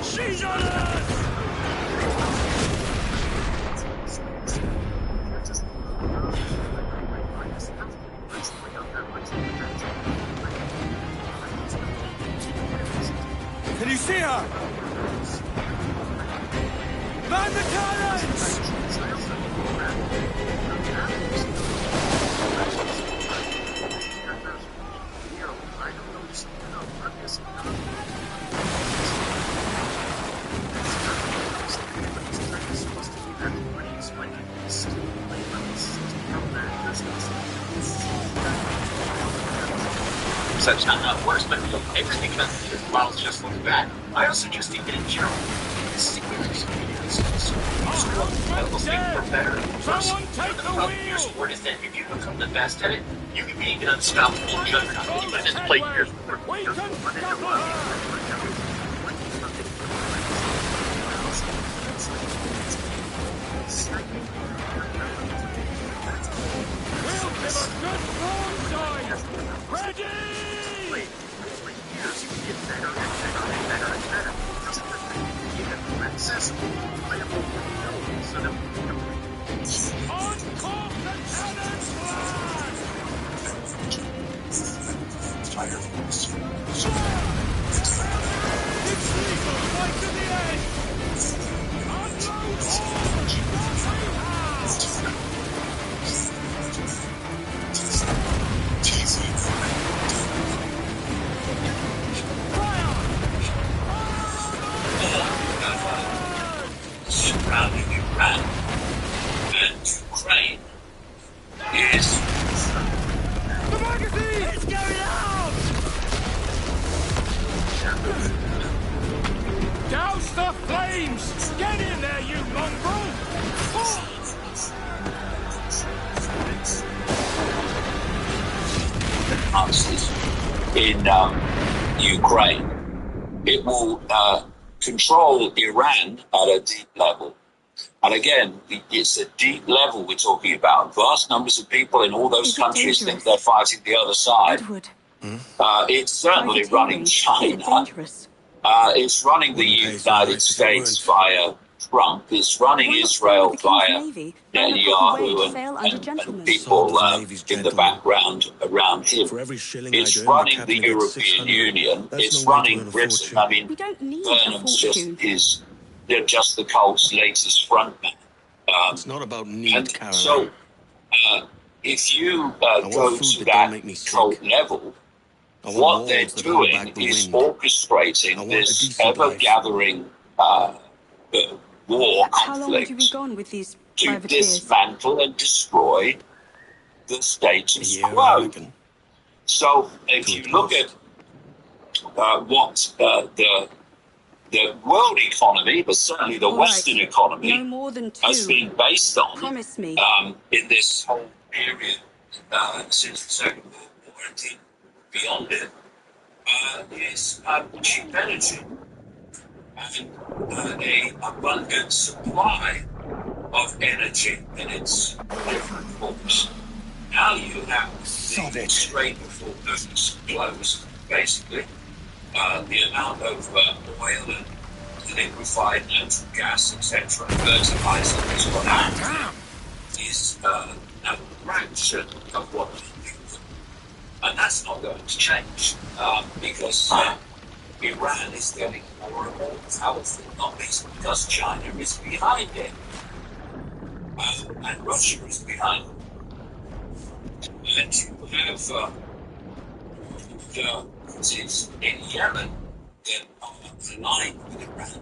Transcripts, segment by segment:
She's on us! Can you see her? Man the cannons! Such not worse, but everything about the models just looks bad. I also just think that in general, the sequence will speak for better and worse. Someone take the wheel! Here's word is that if you become the best at it, you can be an unstoppable juggernaut. You can just play years. We can scupper her! We'll give a good broadside! Ready! Uncork the cannon blast! It's lethal right to the end! Unload all what we Surrounding Iran and Ukraine is The magazine! It's going out! Douse the flames! Get in there, you mongrel! answers in Ukraine. It will control Iran at a deep level. And again, it's a deep level we're talking about. Vast numbers of people in all those countries think they're fighting the other side. It's certainly running China. It's running the United States via Trump. It's running Israel via Netanyahu and people in the background around him. It's running the European Union. It's running Britain. I mean, Burnham's just the cult's latest frontman. It's not about need, Caroline. So, if you go to that cult level, what they're doing is orchestrating this ever-gathering war conflict to dismantle and destroy the status quo. So, if you look at what the world economy, but certainly the Western economy, has been based on in this whole period since the Second World War and beyond it, is cheap energy and an abundant supply of energy in its different forms. Now you have the Strait of Hormuz closed, basically. The amount of oil and liquefied natural gas, etc., fertilizer has gone out is now a fraction of what we use. And that's not going to change because Iran is getting more and more powerful, not least because China is behind it. And Russia is behind it. And you have the Houthis in Yemen that are aligned with Iran.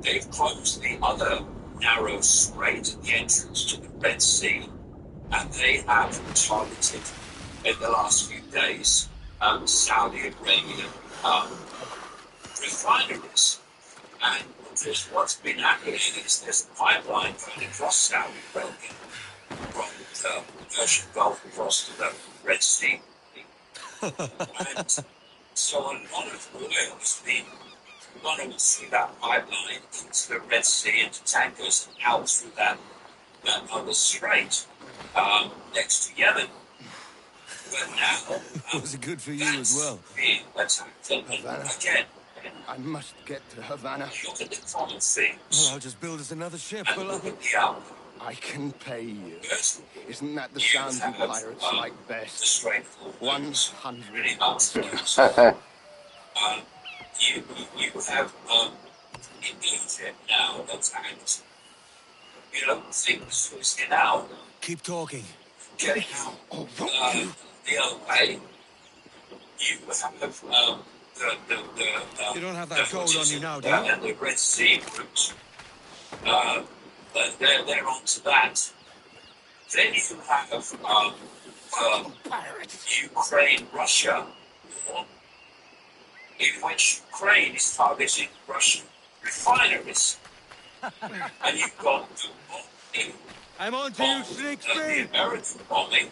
They've closed the other narrow strait at the entrance to the Red Sea, and they have targeted in the last few days Saudi Arabian refineries. And what's been happening is there's a pipeline going across Saudi Arabia from the Persian Gulf across to the Red Sea. And so a lot of oil has been running through that pipeline into the Red Sea, into tankers, and out through that other strait next to Yemen. But now... Was it good for you as well? Being attacked. And again, I must get to Havana. Look at the common things. Well, I'll just build us another ship. And look at the outcome. I can pay you. First, Isn't that the you sound you have, pirates like the best? straightforward 100 really months ago. You have in Egypt now attacked. You don't think the Suez Canal Keep talking. getting out the other way. You have You don't have that gold on you now, do you? And the Red Sea route. They're onto that. Then you have Ukraine-Russia war, in which Ukraine is targeting Russian refineries. And you've got the bombing. I'm on to you, Snake The Speed. American bombing.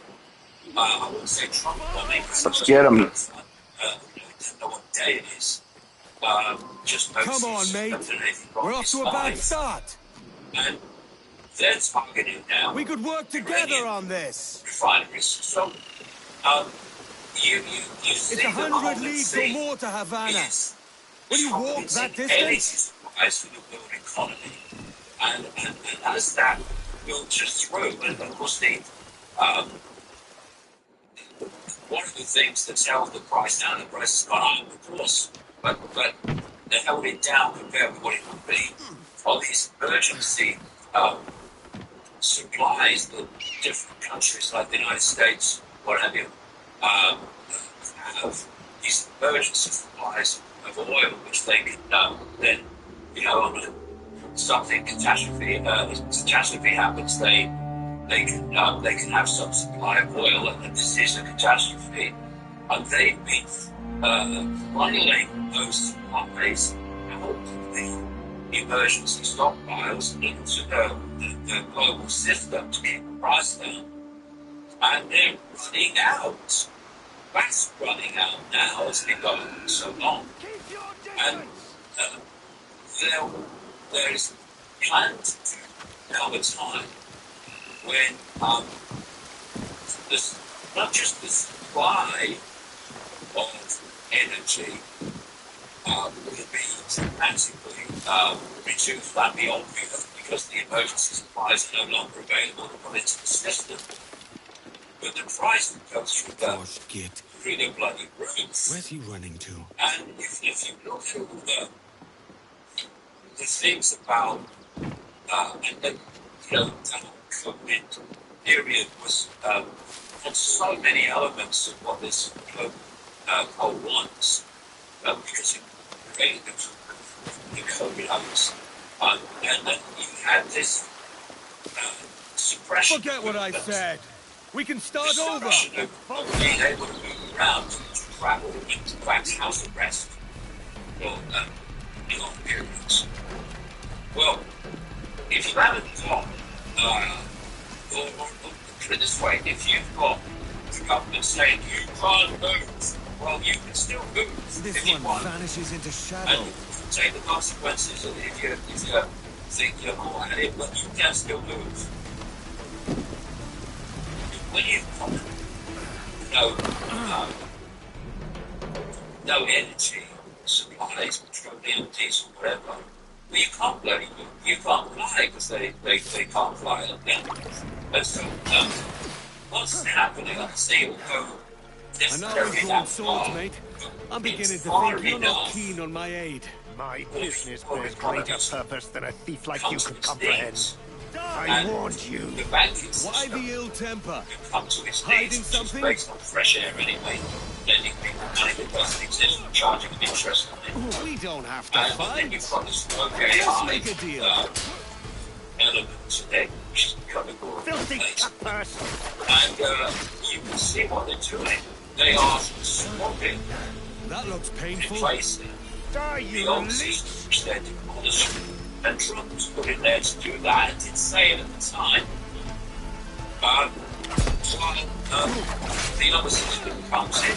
I wouldn't say Trump bombing. Let's get 'em. I don't know what day it is. Just Come on, mate. We're off to a bad start. And they're targeting now. We could work together on this. Refineries. So, you It's see 100 leagues or more to Havana. Will you walk that distance? As for the world economy, and as that filters through, and of course one of the things that's held the price down, the price has gone up, of course, but they held it down compared with what it would be for these emergency supplies that different countries like the United States, what have you, have these emergency supplies of oil, which they can then, something catastrophe happens, they can have some supply of oil, and this is a catastrophe, and they've been funneling those supplies out of the emergency stockpiles into the global system to keep the price down, and they're running out. That's running out now. It's been going on so long, and there is planned to come a time when not just the supply of energy will be dramatically reduced, that'd be obvious, because the emergency supplies are no longer available to put into the system. But the price that goes through the bloody roof. Where's he running to? And if you look through the things about that COVID period was had so many elements of what this Cold wants, because it created the COVID elements, and then you had this suppression. Forget what I said. We can start over. Being able to move around, to travel, into fact, house arrest for long periods. Well, if you haven't got, or put it this way, if you've got the government saying you can't move, well, you can still move. This if one you want. vanishes into shadow. And you take the consequences, and if you think you're more at it, but you can still move. When you've got no energy supplies, petroleum, diesel, whatever, well, you can't bloody move. You can't fly because they can't fly again. And so, what's happening on the sea will go necessarily that far. Mate. I'm beginning to think you're not keen on my aid. My business bears greater purpose than a thief like you could comprehend. I warned you. The banking Why the ill temper? come to its Hiding knees, something? based on fresh air anyway, lending people money that doesn't exist, charging them interest on it. We don't have to And then fight. you've got this Let's make a deal. element to it, which is becoming more of a Filthy place. cutpurse! And you can see what they're doing. They are swapping, That looks painful. replacing Die, the you old leech! system which they're demolishing. And Trump was put in there to do that, and did say it at the time. The other system comes in,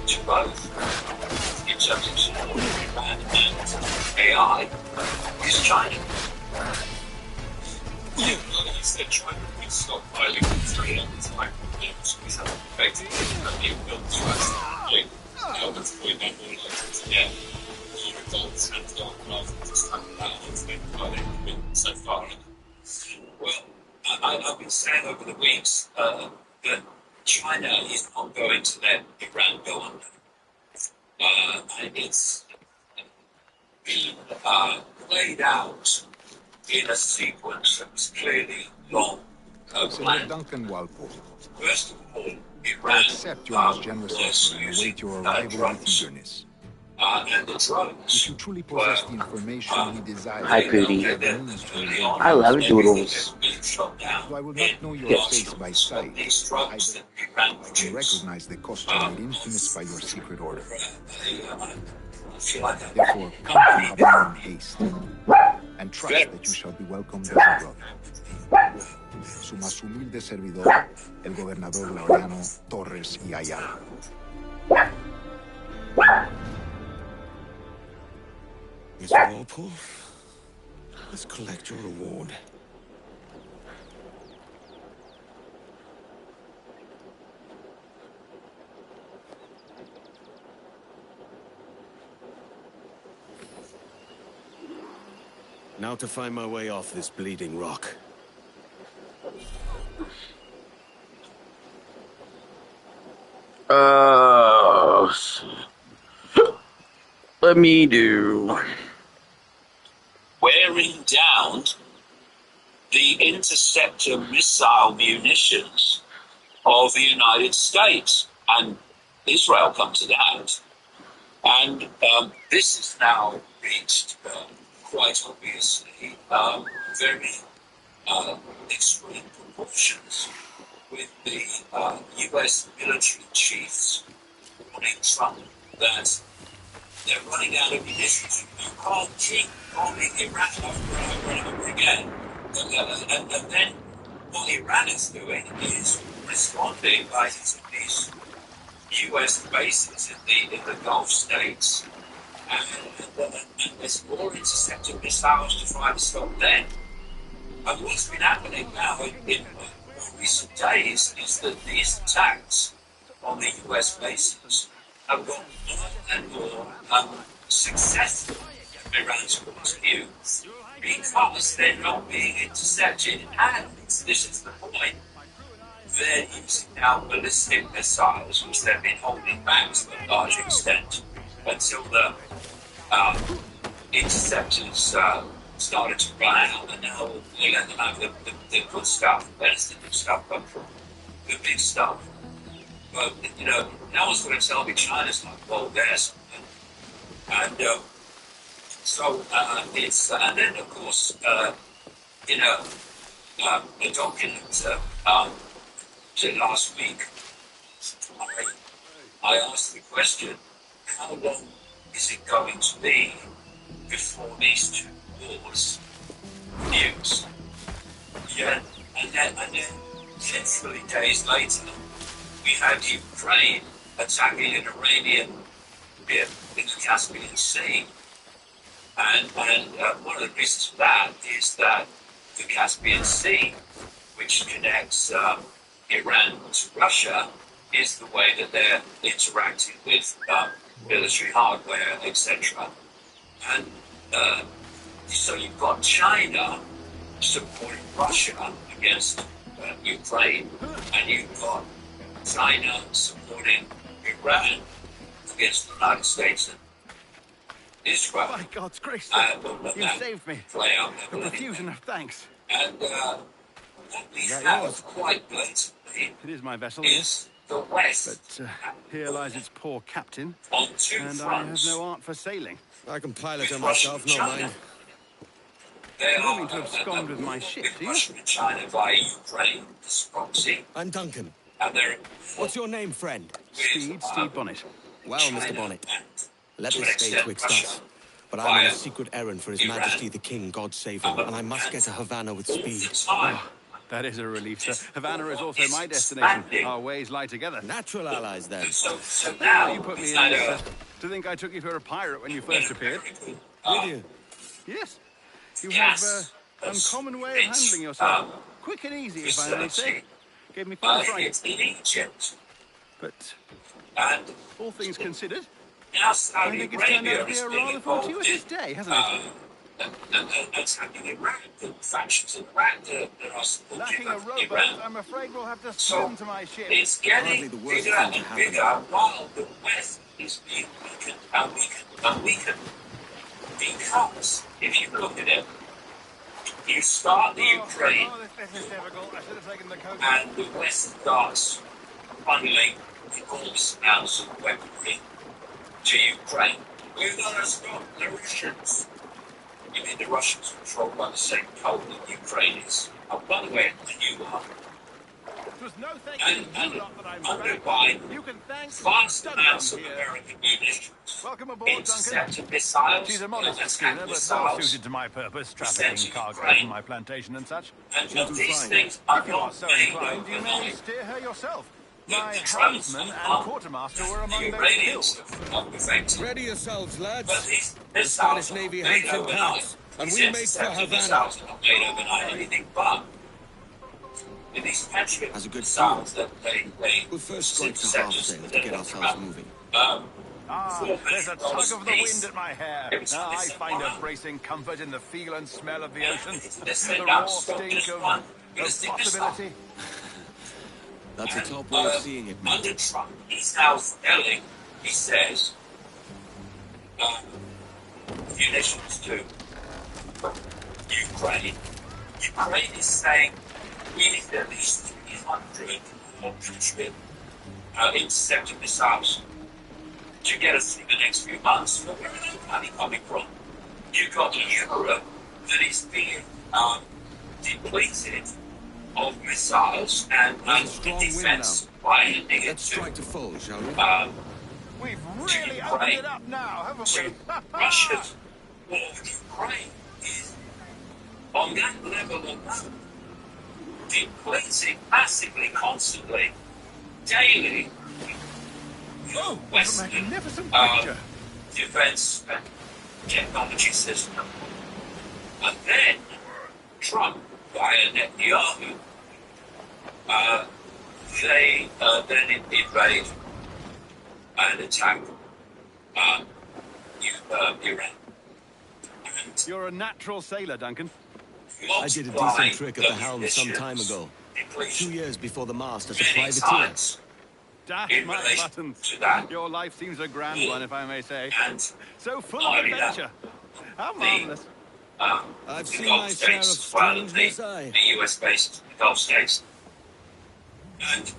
to both, in terms of supporting and AI, is China. He said China would stop filing three at the time. Effectively, it built to us. That's the way that where the results have gone rather than just coming out of it by so far. Well, I've been saying over the weeks that China is not going to let Iran go under. And it's been played out in a sequence that was clearly long planned. Duncan Walpole. First of all, Iran I accept your most generous offer and await your arrival with eagerness. And the drugs. If you truly possess the information we desire, Hi, Pootie. I I love doodles. Though I will not know your face by sight, I can recognize the costume made infamous by your secret order. Therefore, come to Havana in haste, and trust that you shall be welcomed as a brother. Su más humilde servidor, el gobernador Laureano Torres y Ayala. Mr. Walpole, let's collect your reward. Now to find my way off this bleeding rock. Let me do. Wearing down the interceptor missile munitions of the United States, and Israel come to that. And this has now reached quite obviously very extreme proportions, with the US military chiefs warning Trump that they're running out of munitions. You can't keep bombing Iran over and over again. And then what Iran is doing is responding by using these US bases in the Gulf states. And there's more interceptor missiles to try to stop them. And what's been happening now in recent days is that these attacks on the US bases have got more and more successful from Iran's point of view, because they're not being intercepted. And this is the point. They're using now ballistic missiles, which they've been holding back to a large extent until the interceptors started to run out, and now they let them have the good stuff. Where's the good stuff come from? The big stuff. But, you know, no one's going to tell me China's not involved there something. And so it's, and then of course, you know, the document last week, I asked the question, how long is it going to be before these two wars news? Yeah, and then literally days later, we had Ukraine attacking an Iranian ship in the Caspian Sea. And one of the reasons for that is that the Caspian Sea, which connects Iran to Russia, is the way that they're interacting with military hardware, etc. And so you've got China supporting Russia against Ukraine, and you've got China supporting Iran against the United States and Israel. By God's grace, you saved me. A profusion of thanks. And what we have quite blatantly It is my vessel, is the West. but here lies its poor captain, on two and fronts. I have no art for sailing. I can pilot her myself, no mind. They You don't mean are to abscond with my ship, do you? Russia and China via Ukraine, this proxy, I'm Duncan. and they're What's your name, friend? Stede Bonnet. Well, Mr. Bonnet, let to this an stay extent twixt Russia. us. But I'm on a secret errand for His Iran. Majesty the King, God save him, and I must get to Havana with All speed. the time. That is a relief, sir. Havana is also my destination. Our ways lie together. Natural allies, then. So now You put me we've in had this, to think I took you for a pirate when you first appeared. Did you? Yes. You Yes. have uncommon way of handling yourself. Quick and easy, if I may say. Gave me fun fright. it's in Egypt, But and all things considered, Now I Saudi think it's turned out Arabia to be is a being rather involved in fortuitous day, hasn't it? attacking Iraq, the factions in Iraq that are supporting Lacking a rowboat, Iran. I'm afraid we'll have to So swim to my ship. it's Hardly getting the worst bigger thing to and happen. bigger while the West is being weakened and weakened and weakened. Because if you look at it, you start the Ukraine This is difficult. I should have taken the coat. and the West starts funneling enormous amounts of weaponry to Ukraine. We're going to stop the Russians. You mean the Russians controlled by the same code that Ukraine is? Oh, by the way, you are. There's no thank And you lot that I'm under back. by You can thank vast Duncan amounts of here. American munitions, Welcome aboard, Duncan. interceptor missiles, She's a modest attack schooner, but well missiles, suited to my purpose, Sent trafficking to cargo Ukraine. from my plantation and such. and She'll do these fine. things are If you are not so made inclined, you may overnight. steer her yourself. The My drones helmsman and are quartermaster were the among those Iranians killed. have not perfected. Ready yourselves, lads. But these The missiles Spanish are Navy not made hunts in overnight. packs, and These we make for interceptor Havana. missiles are not made overnight anything but. In these Patriot Has a good missiles that they We'll first strike the half sail to get ourselves moving. There's a tug of the wind at my hair. I find a bracing comfort in the feel and smell of the ocean. The raw stink of possibility. That's a top way of seeing it, mate. Under Trump, he's now telling, he says, munitions to Ukraine. Ukraine is saying we need at least 300 more Patriot interceptor missiles to get us through the next few months. But where are that money coming from? You've got Europe that is being depleted of missiles and There's a strong wind defense by ending it Let's strike to full, shall we? We've really opened it up now, haven't we? Russia's war with Ukraine is on that level alone, depleting massively, constantly, daily. Oh, what a Western magnificent picture. defense and technology system. And then Trump, via Netanyahu, they then invade and attack Iran. And You're a natural sailor, Duncan. I did a decent trick at the helm some time ago. 2 years before the mast as a many privateer. times Dash in my relation buttons. to that. Your life seems a grand one, if I may say. And So full of not only that, adventure. How marvelous. I've the seen Gulf my share of States, well, strangeness, aye. the US based Gulf States. And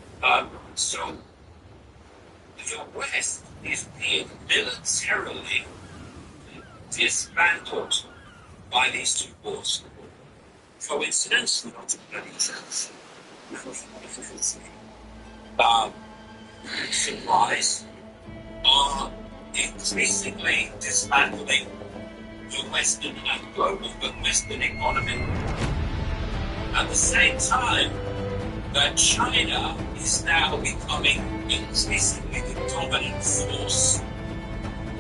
so the West is being militarily dismantled by these two wars. Coincidence? Not a bloody chance. Supplies are increasingly dismantling the Western and global, but Western economy. At the same time that China is now becoming increasingly the dominant force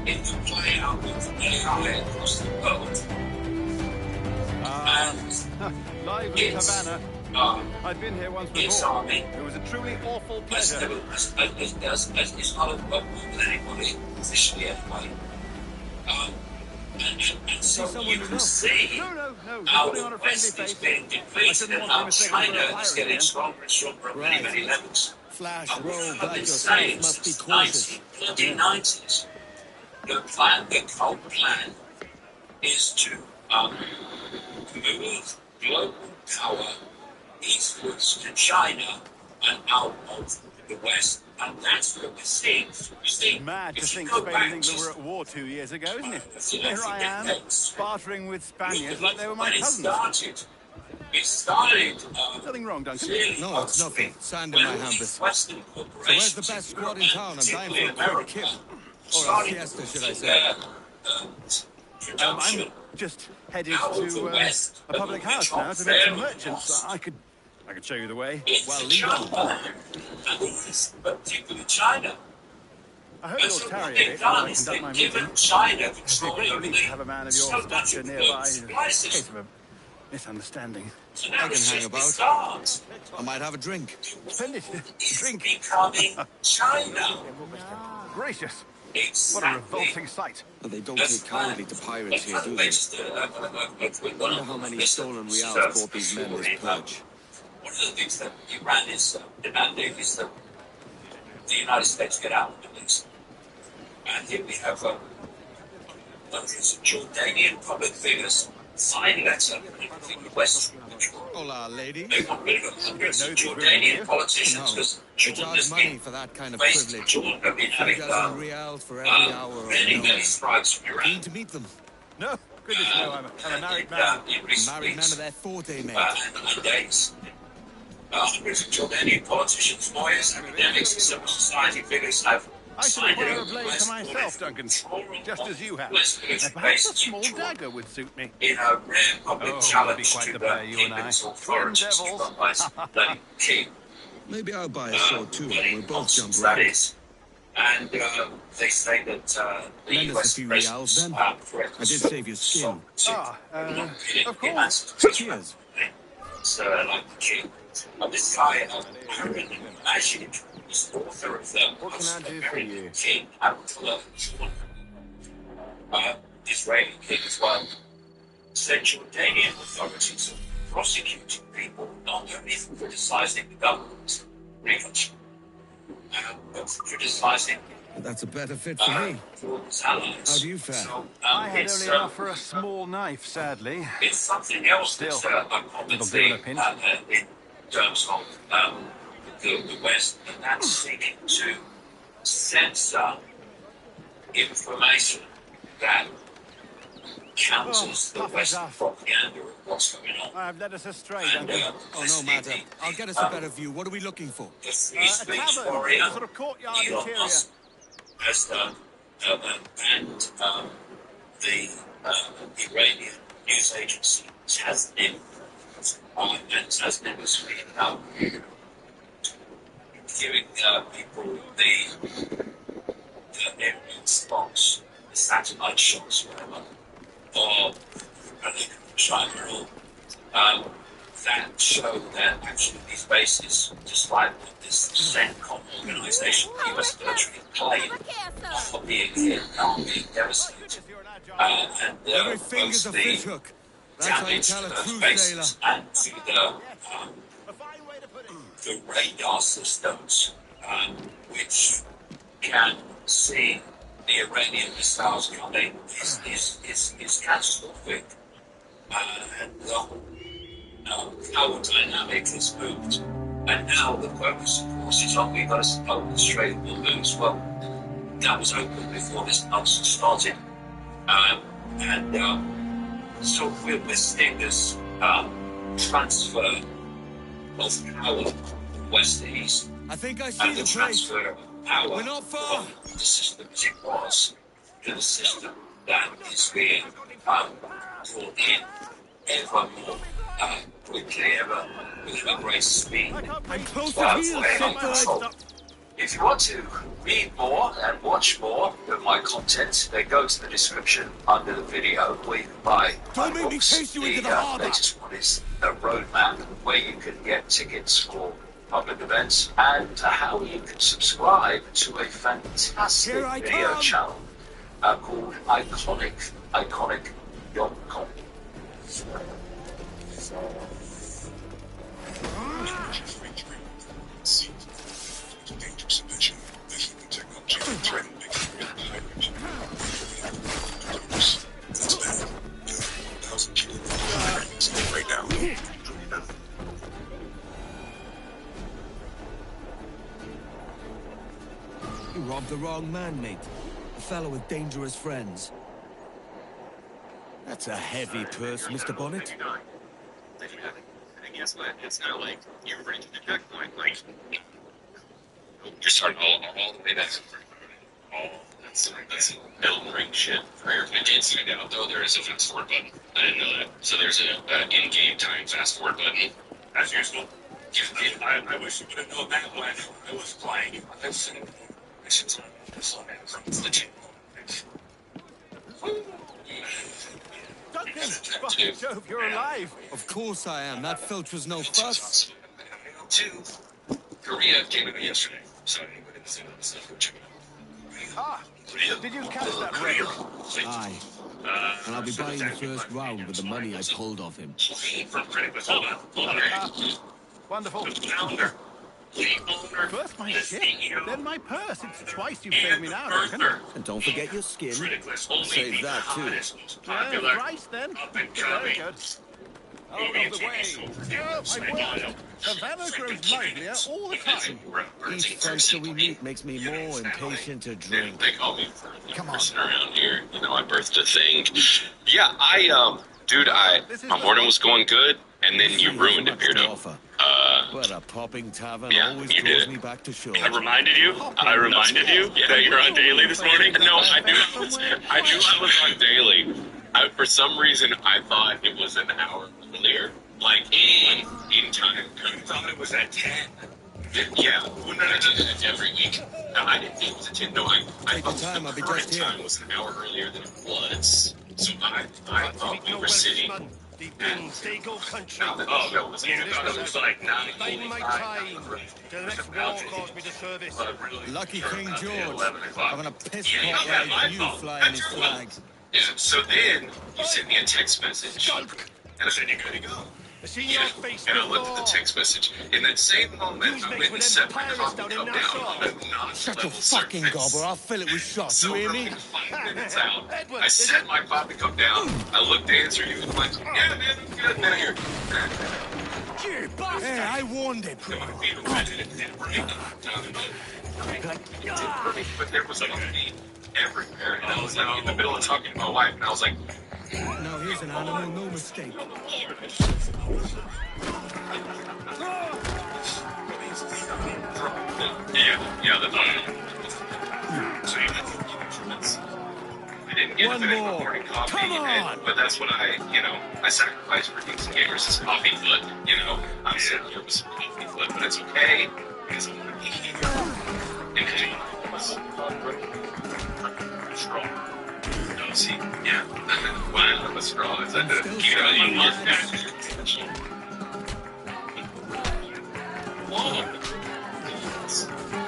in the play out of AI across the world. And Lively it's, Havana. I've been here once its before. army It was a truly awful as pleasure. it's not a work with anybody, officially anyway. And so you can see No. how Putting on the a friendly West is face. being I depleted shouldn't and want to how be mistaken for a China is pirate getting again. stronger and stronger at many, many levels. Flash, And roll we have back been yourself, saying must be since cautious. 1990s, the Cold Plan is to move global power eastwards to China and out of the West. And that's what we're seeing. You see, Mad to if you think go Spain back and England just were at war 2 years ago, isn't it? you know, Here I am, decades. bartering with Spaniards like they were my When cousins. it started Nothing wrong, Duncan. really No, it's nothing. Sand in my hampers. Western So where's the best squad in town? I'm dying for a quick kip. Or a siesta, should I say. I'm just headed Out of the to West, a public house now to meet some merchants. I could show you the way. Well, China, and the East, particularly China. I hope And you'll so tarry what a they've bit while done I is conduct my they've given meeting. China It'd be a control great over relief to have a man of so your much stature of nearby. global In supplies. case of a misunderstanding. So now I can it's hang just about. start. I might have a drink. Splendid. It's Drink. becoming China. Gracious. What a revolting sight. But they don't take kindly to pirates here, do they? Wonder how many stolen reals bought these men this purge. One of the things that Iran is demanding is that the United States get out of the Middle East. And here we have hundreds of Jordanian public figures signing letter in the West. Hola, lady. They want rid of hundreds of Jordanian politicians because They charge money for that kind of privilege. Jordan have been 3 having dozen reals for every hour of many noise. strikes from Iran. Keen to meet them. No, goodness no, I'm a married man. Married men of their forte, mate. And days. Hundreds of Jordanian politicians, lawyers, academics, and civil society figures have I should signed wear it a blade for myself, Duncan, just as you have. And perhaps a small dagger would suit me. In a rare public Oh, challenge it'll be quite to the the pair, you and I. kingdom's authorities, Twin devils. by his bloody king. Maybe I'll buy a sword too, and we'll both jump That right. is. And they say that the Lend us a US few president's reals, then. threat I did save your skin. Of course. Cheers. So, like the king. This guy, Aaron Majid, is the author of the What can I do for you? King Abdullah Israeli king as well. Said Jordanian authorities are prosecuting people not only for criticizing the government, but for criticizing That's a better fit for me. its allies. How do you fare? So, I had it's, only enough for a small knife, sadly. it's something else Still, that's a common it'll do in a thing pinch. in terms of the West, and that's seeking to censor information that counters the tough Western enough. propaganda of what's going on. I've led us astray, And, Duncan. Oh, no matter. I'll get us a better view. What are we looking for? the free A speech tavern, warrior a sort of courtyard Elon interior. Musk has done, and the Iranian news agency Tasnim, and Tasnim was giving people the aerial spots, the satellite shots, whatever, of China, that show that actually these bases, despite what this CENTCOM organization, the US military, claim of being hit, are being devastated. And Every finger's both a fish the hook. That's how you damage tell to a those true bases sailor. and to the radar systems, which can see the Iranian missiles coming, is catastrophic. And the whole power dynamic has moved. And now the focus, of course, is on we've got to open the Strait of Hormuz. Well, that was open before this nonsense started. So we're seeing this transfer of power from west to east. I think I see And the the place. transfer of power We're not far. from the system as it was to the system that is being brought in ever more quickly, with ever greater speed. I'm close to heel, shitbird. If you want to read more and watch more of my content, then go to the description under the video where you can buy my Don't make me books. chase you into the harbour. latest one is the roadmap, where you can get tickets for public events, and how you can subscribe to a fantastic Here I video come. channel called iconic.com. Right now. You robbed the wrong man, mate. A fellow with dangerous friends. That's a heavy purse, Mr. Bonnet. And guess what? It's not like you're reaching the checkpoint. Like, you're starting all the way back. Oh, that's Elden Ring shit. I did find out, though, there is a fast forward button. I didn't know that. So there's an in-game time fast forward button, as usual. I wish you would have known that when I was playing. I should tell you. It's legit. Duncan, by Jove, you're alive. Of course I am. That filch was no fuss. To Korea came in yesterday, so anybody that's into this stuff, check it out. Did you catch that raid? Aye. And I'll be buying the first round with the money I pulled off him. Hold on. Wonderful. The founder, the owner, First my the ship, CEO, then my purse. It's twice you've paid and me the now, I reckon. birther. And don't forget your skin. Criticless, only Save the that, too. hottest, most Yeah, popular, Christ, then. up and Very coming good. movie Out and of the TV way. show. Yeah, I will. Havana grows livelier all the time. Each fencer we meet makes me more impatient to drink. They call me for the Come on. person around here. You know, I birthed a thing. Yeah, dude, my morning was going good, and then you ruined it, Beardo. But a popping tavern Yeah, always you did draws it. me back to shore. I reminded you that you're on daily this morning? No, I knew I was on daily. For some reason, I thought it was an hour earlier. Like, in time. You thought it was at 10. Yeah, well, no, I do that every week. No, I didn't think it was at 10. No, I Take your thought time, I'll the be current just here. time was an hour earlier than it was. So I thought we were sitting. Deep in Dago country. Oh, no, it was like 9. Biding my time. Till the next war calls me to service. Lucky King George. 11 o'clock. Having a piss Yeah, pot yeah, my like you fault. flying his That's your flag. Yeah, so then you sent me a text message. And I said, you gotta go. I seen your face And I looked at the before. text message. In that same moment, I went and set my coffee cup down on a Shut your non-level fucking surface. gobber, I'll fill it with shots, So you hear me? roughly 5 minutes out, I set my coffee cup down. I looked to answer you and I'm like, yeah, man, I'm good. Now here. You bastard! Hey, I warned him. But there was coffee everywhere. And I was like in the middle of talking to my wife, and I was like, Now here's an animal, no mistake. yeah, the so you had the instruments. I didn't get One a more. morning coffee, Come on. but that's what I sacrificed for Kings and Gamers' coffee foot. I'm sitting here with some coffee foot, but it's okay because I want to be here. And strong. No, see, yeah. Wow, I'm a straw. It's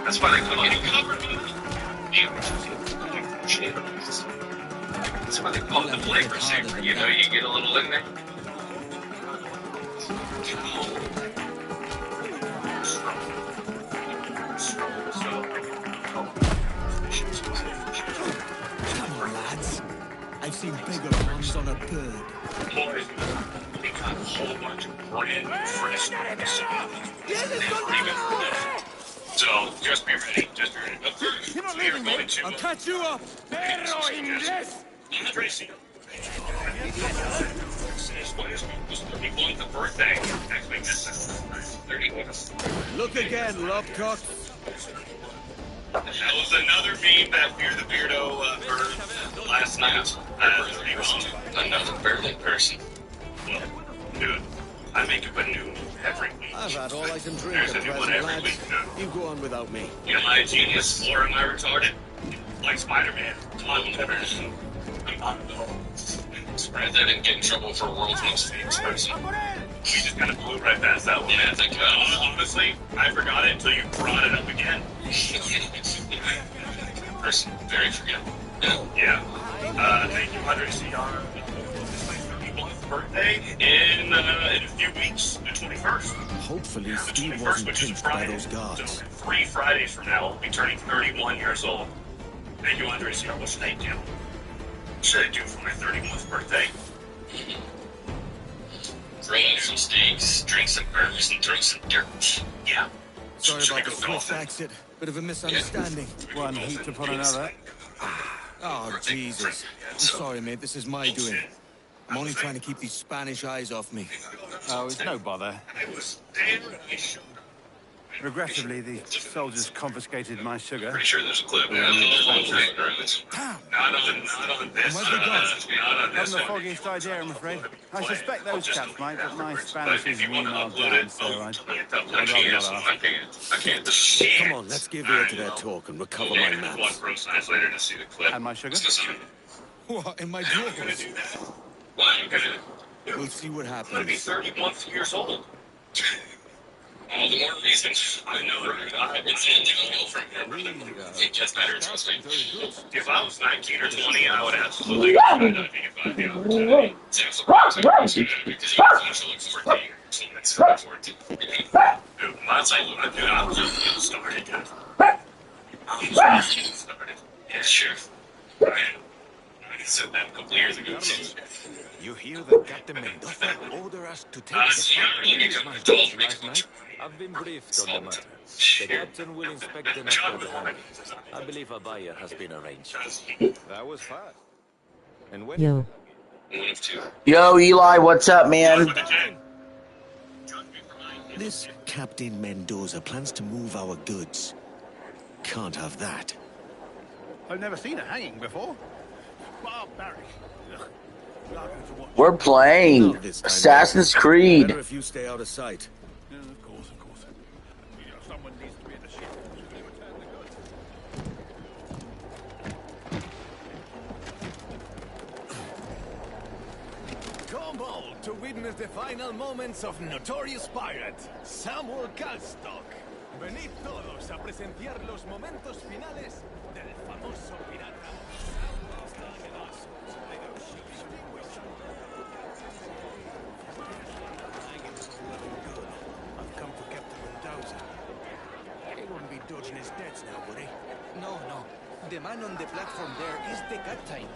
that's why they call it covered. That's why they call it the flavor saver. You get a little in there. Come on, lads. I've seen bigger ones on a bird. Boys, we got a whole bunch of brand new fresh So just be ready. You're not leaving me. I'll catch you up. Perro inglés! Tracy. His 31st birthday. Next week, this is 31st. Look again, Lobcock. That was another meme that Fear the Beardo heard last night. 31. Another birthday person. Well, dude, I make up a new every week. I've had all I can drink There's at a new one present, every lads. week, dude. You go on without me. You know, am I a genius or am I retarded? Like Spider-Man. Come on, whatever. I'm not at all. Surprised I didn't get in trouble for world's most famous person. We just kind of blew right past that one. Yeah, I think, honestly, I forgot it until you brought it up again. Person, very forgettable. Yeah. Thank you, Andre Ciara. It's my 31st birthday in a few weeks, the 21st. Hopefully, The Steve 21st, wasn't which is pinched by Friday. those guards. So 3 Fridays from now, I'll be turning 31 years old. Thank you, Andre Ciara. What should I do? What should I do for my 31st birthday? Grill some steaks, drink some burgers, and drink some dirt. Yeah. Sorry Should I about the go Swiss golfing? exit. Bit of a misunderstanding. One heaped upon another. Oh, Jesus. I'm sorry, mate. This is my doing. I'm only trying to keep these Spanish eyes off me. Oh, it's no bother. I was there. I showed up. Regrettably, the soldiers confiscated my sugar. Pretty sure there's a clip. Not on this. Not on Haven't this the one. foggiest idea, I'm afraid. I suspect those chaps might, but my Spanish is really mild down, so I'd rather not ask. I can't. Come on, let's give ear to their talk and recover my Walk maps. Bro Science later to see the clip. And my sugar? What, in my I'm gonna drawers? do that. Why are you gonna? We'll see what I'm gonna be happens. 31 years old. The more reasons I know I've been saying to from here, but it gets better, trust me. If I was 19 or 20, I would absolutely go skydiving if I had the opportunity. Because you can finish like 14 so that's 14. Dude, my time, dude, I was just getting started, dude. I was just getting started. Yeah, sure. I said that a couple years ago. You hear that Captain Mendoza ordered us to take the last night? I've been briefed on the matter. The captain will inspect them after the holidays. I believe a buyer has been arranged. That was fast. And when Yo. Yo, Eli, what's up, man? This Captain Mendoza plans to move our goods. Can't have that. I've never seen a hanging before. Barbaric. We're playing Assassin's Creed. Better if you stay out of sight. Yeah, of course. Someone needs to be in the ship to return the goods. Come all to witness the final moments of notorious pirate Samuel Kalstock. Venid todos a presenciar los momentos finales del famoso pirata Samuel Kalstock. I've come for Captain Mendoza. He wouldn't be dodging his debts now, would he? No. The man on the platform there is the captain.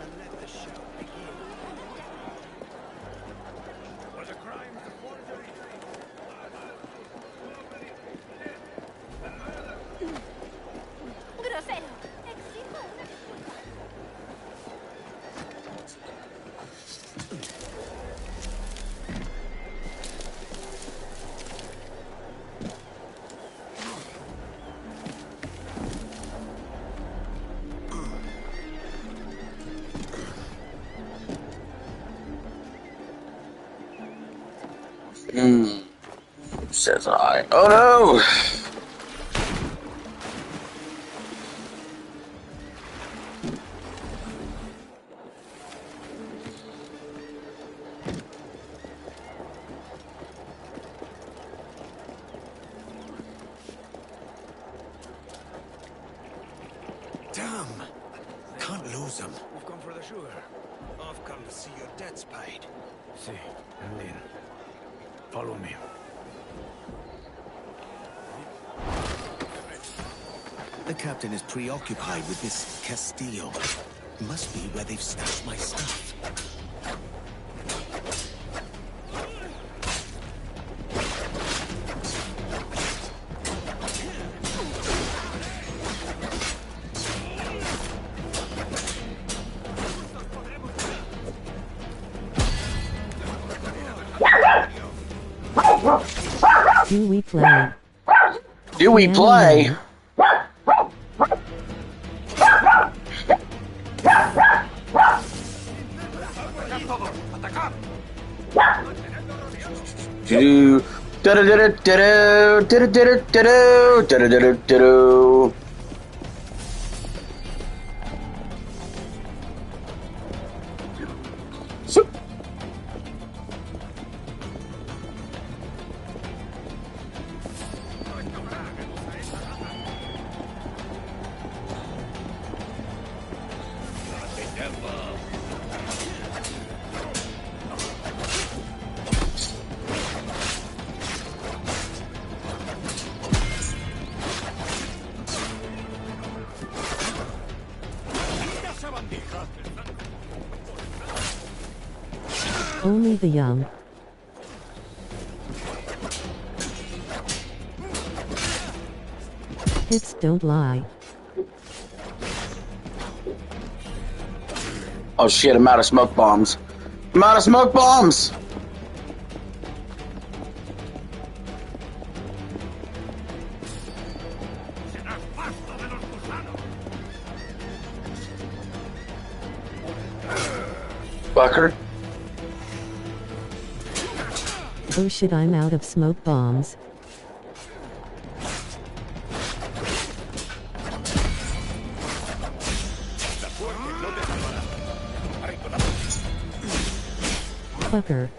And let the show begin. For the crime of forgery. Grosero. Exijo. Says I. Oh no! Damn! Can't lose them. We've come for the sugar. I've come to see your debts paid. See, and then follow me. The captain is preoccupied with this Castillo. Must be where they've stashed my stuff. Do we play? Do we play? Do do do do do do do do do do do do do. Only the young. Hips don't lie. Oh shit, I'm out of smoke bombs. I'm out of smoke bombs! Fucker. Oh shit, I'm out of smoke bombs. Fucker.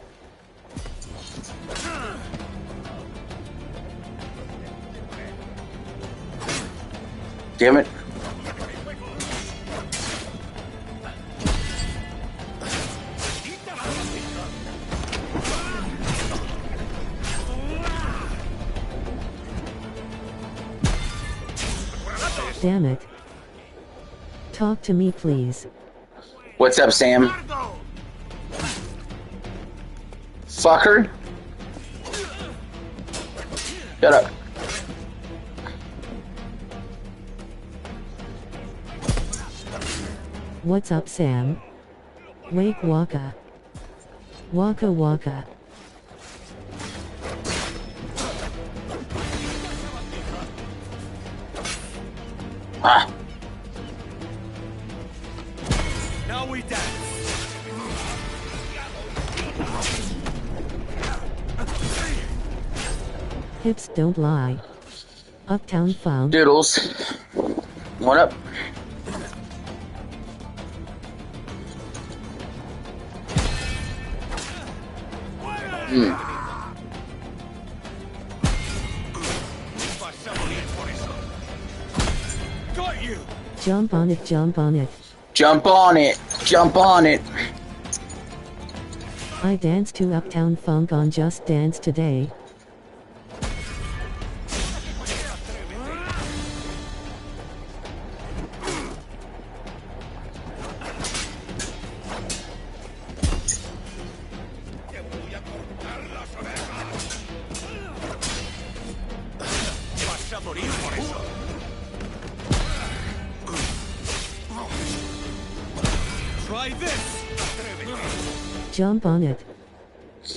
Damn it. Damn it. Talk to me, please. What's up, Sam? Fucker. Shut up. What's up, Sam? Wake Waka. Waka Waka. Ah. Now we dance. Hips don't lie. Uptown Funk. Doodles. What up? Got you. Jump on it, jump on it. Jump on it. Jump on it. I danced to Uptown Funk on Just Dance today. Try this. Jump on it.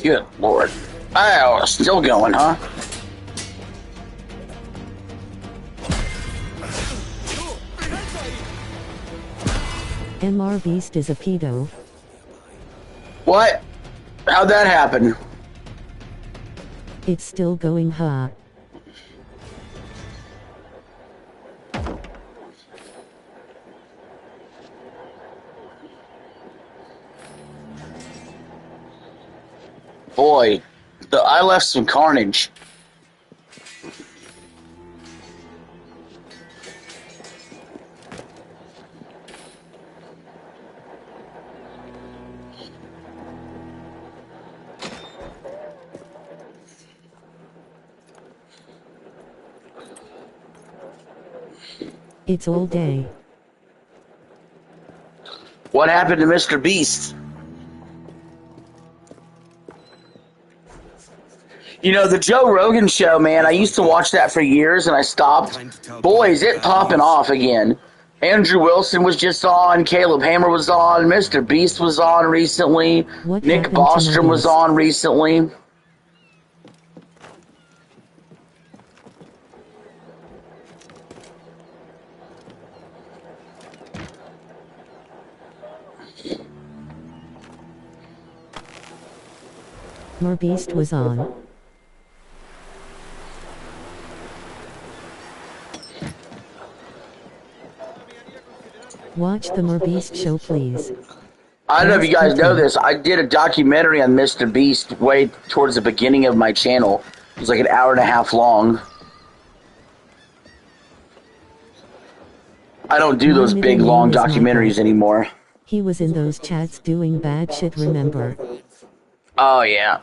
Good lord. Oh, still going, huh? MR Beast is a pedo. What? How'd that happen? It's still going, huh? Boy, I left some carnage. It's all day. What happened to Mr. Beast? You know, the Joe Rogan show, man, I used to watch that for years and I stopped. Boy, is it popping off again. Andrew Wilson was just on, Caleb Hammer was on, Mr. Beast was on recently, Nick Bostrom was on recently. MR Beast was on. Watch the MR Beast show, please. I don't know if you guys know this. I did a documentary on Mr. Beast way towards the beginning of my channel. It was like an hour and a half long. I don't do those big, long documentaries anymore. He was in those chats doing bad shit, remember? Oh, yeah.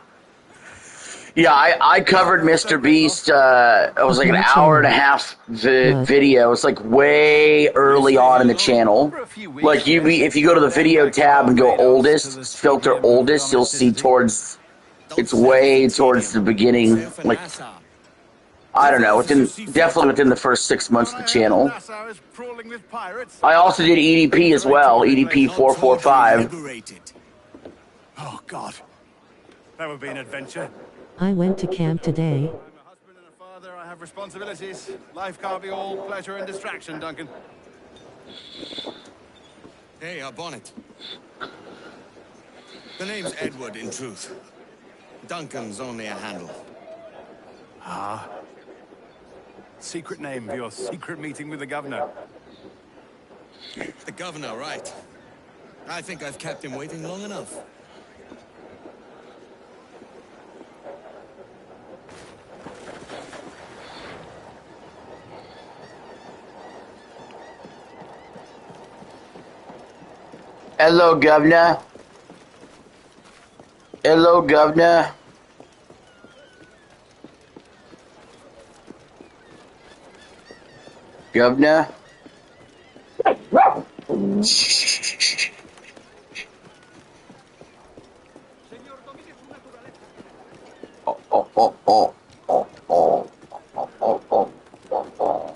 Yeah, I covered Mr. Beast. It was like an hour and a half video. It's like way early on in the channel. Like if you go to the video tab and go oldest, filter oldest, you'll see towards. It's way towards the beginning. Like I don't know, definitely within the first 6 months of the channel. I also did EDP as well. EDP 445. Oh God, that would be an adventure. I went to camp today. I'm a husband and a father. I have responsibilities. Life can't be all pleasure and distraction, Duncan. Hey, our bonnet. The name's Edward, in truth. Duncan's only a handle. Ah. Secret name for your secret meeting with the governor. The governor, right. I think I've kept him waiting long enough. Hello, Governor. Hello, Governor. Governor. Oh, oh, oh, oh, oh, oh, oh, oh, oh, oh, oh.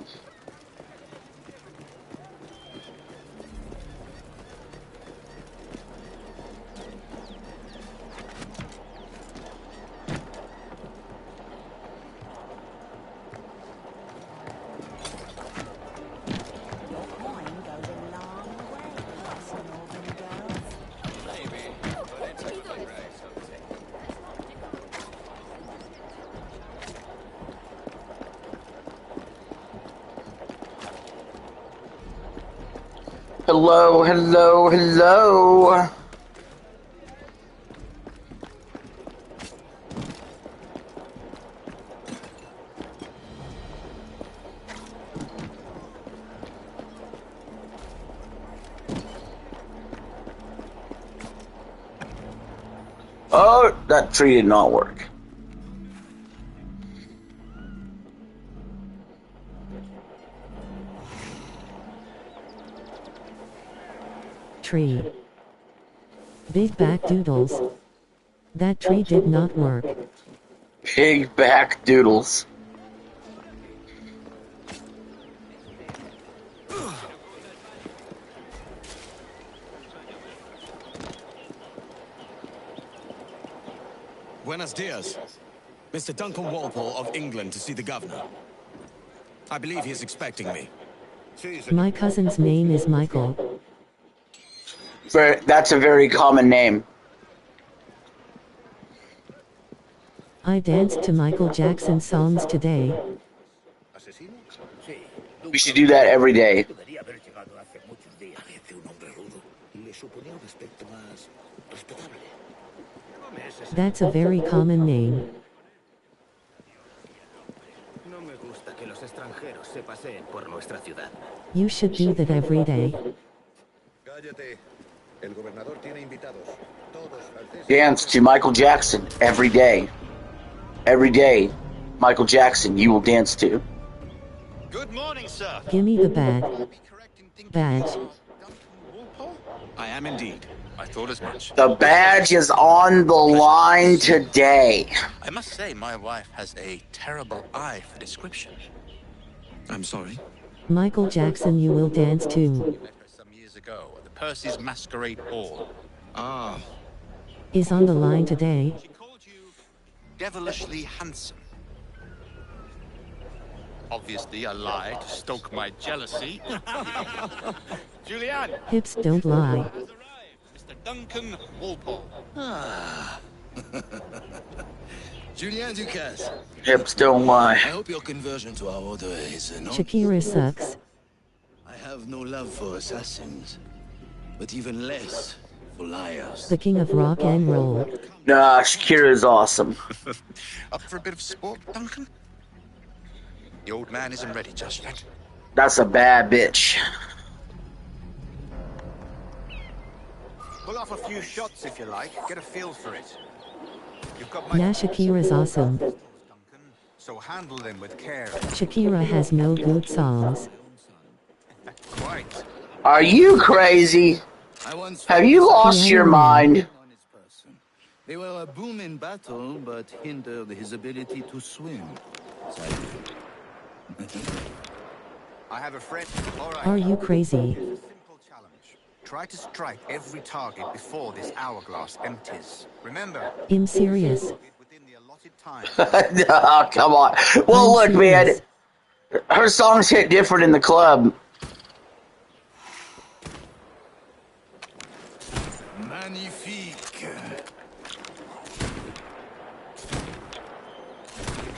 Hello, hello, hello. Oh, that tree did not work. Tree. Big back doodles. That tree did not work. Big back doodles. Buenos dias. Mr. Duncan Walpole of England to see the governor. I believe he is expecting me. My cousin's name is Michael. That's a very common name. I danced to Michael Jackson songs today. We should do that every day. That's a very common name. You should do that every day. Dance to Michael Jackson every day. Every day, Michael Jackson, you will dance to. Good morning, sir. Give me the badge. I am indeed. I thought as much. The badge is on the line today. I must say, my wife has a terrible eye for description. I'm sorry? Michael Jackson you will dance to. Some years ago at the Percy's Masquerade Ball. Ah. Is on the line today. She called you devilishly handsome. Obviously a lie to stoke my jealousy. Julianne! Hips don't lie. Mr. Duncan Walpole. Ah. Julien Ducasse. Hips don't lie. I hope your conversion to our order is not... Shakira sucks. I have no love for assassins, but even less for liars. The king of rock and roll. Nah, Shakira is awesome. Up for a bit of sport, Duncan? The old man isn't ready just yet. That's a bad bitch. Pull off a few shots if you like. Get a feel for it. You've got Nah, Shakira's awesome. So handle them with care. Shakira has no good songs. Quite. Are you crazy? Have you lost your mind? They were a boom in battle, but hindered his ability to swim. I have a friend. All right. Are you crazy? Simple challenge. Try to strike every target before this hourglass empties. Remember. I'm serious. Within the allotted time. Oh, come on. Well, look, man. Her songs hit different in the club. Magnifique.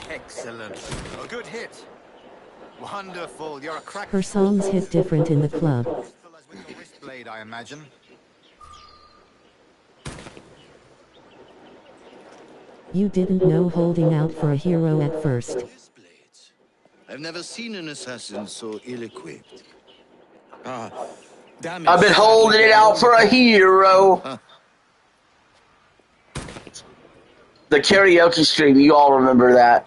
Excellent. A good hit. Wonderful. You're a crack. Her songs hit different in the club. With your wrist blade, I imagine. You didn't know holding out for a hero at first. I've never seen an assassin so ill-equipped. Ah, Damn I've been holding it out for a hero. The karaoke stream, you all remember that.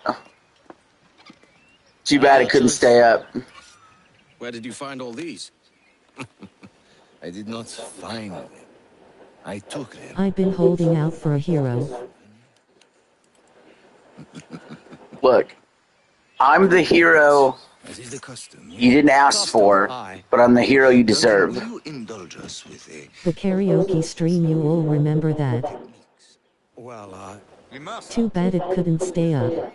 Too bad it couldn't stay up. Where did you find all these? I did not find them. I took them. I've been holding out for a hero. Look, I'm the hero As is the custom. you didn't ask for, but I'm the hero you deserve. Will you indulge us with a... The karaoke stream, you all remember that. Well, Too bad it couldn't stay up.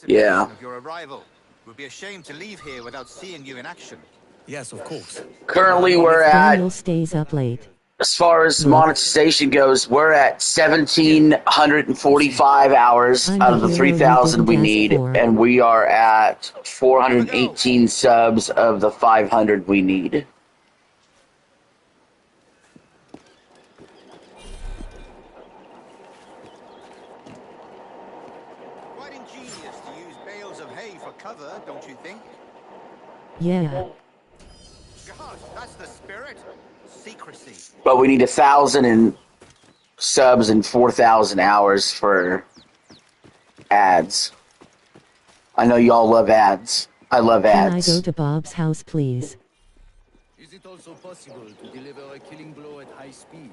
Yeah. Of your arrival. We'd be ashamed to leave here without seeing you in action. Yes, of course. Currently, we're at, Daniel stays up late. as far as monetization goes, we're at 1,745 hours out of the 3,000 we need, and we are at 418 subs of the 500 we need. Quite ingenious to use bales of hay for cover, don't you think? Yeah. God, that's the spirit. Secrecy. But we need 1,000 in subs and 4,000 hours for ads. I know y'all love ads. I love Can I ads. go to Bob's house, please? Is it also possible to deliver a killing blow at high speed?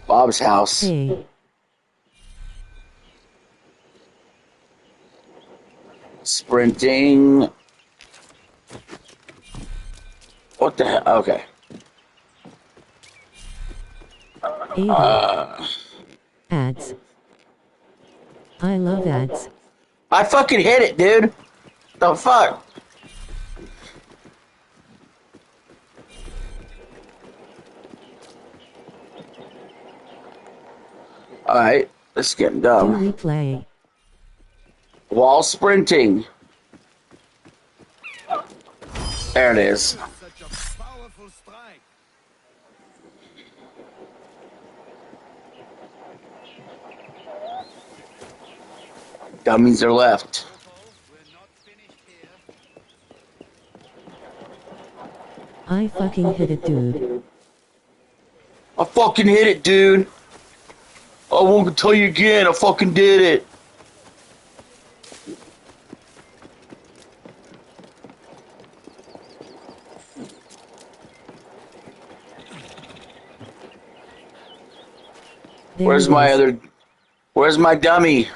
Bob's house. Hey. Sprinting. What the hell? Okay. Ads. I love ads. I fucking hit it, dude. The fuck? Alright, this is getting dumb. Replay. While sprinting. There it is. Such a powerful strike. Dummies are left. I fucking hit it, dude. I fucking hit it, dude. I won't tell you again. I fucking did it. Where's my other... Where's my dummy?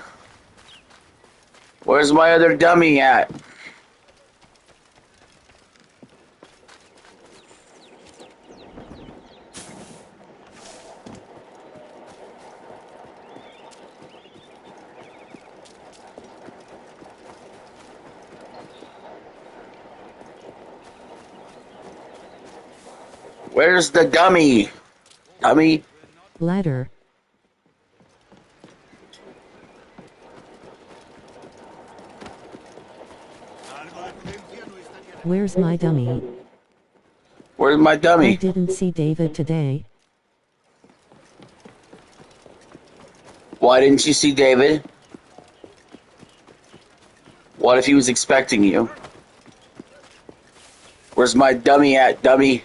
Where's my other dummy at? Where's the dummy? Dummy? Ladder. Where's my dummy? Where's my dummy? I didn't see David today. Why didn't you see David? What if he was expecting you? Where's my dummy at, dummy?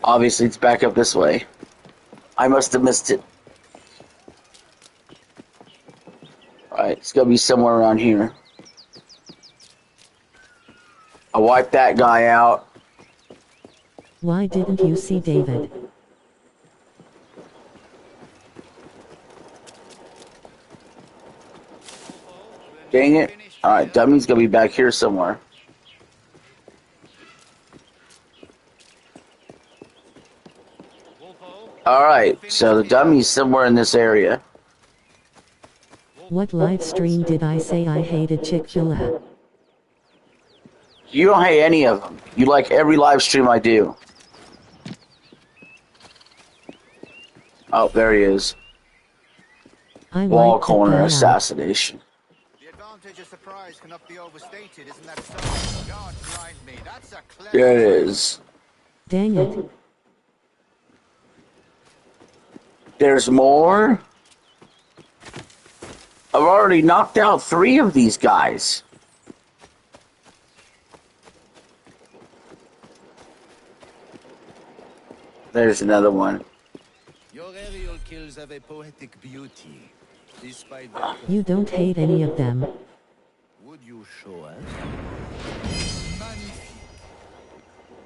Obviously, it's back up this way. I must have missed it. Alright, it's gonna be somewhere around here. I wiped that guy out. Why didn't you see David? Dang it. Alright, dummy's gonna be back here somewhere. Alright, so the dummy's somewhere in this area. What live stream did I say I hated Chick-fil-A? You don't hate any of them. You like every live stream I do. Oh, there he is. I Wall wiped that corner guy out. assassination. The advantage advantage of surprise cannot be overstated, isn't that so? God blind me, that's a clever... There it is. Dang it. There's more? I've already knocked out 3 of these guys. There's another one. Your aerial kills have a poetic beauty, despite You don't hate any of them. Would you show us?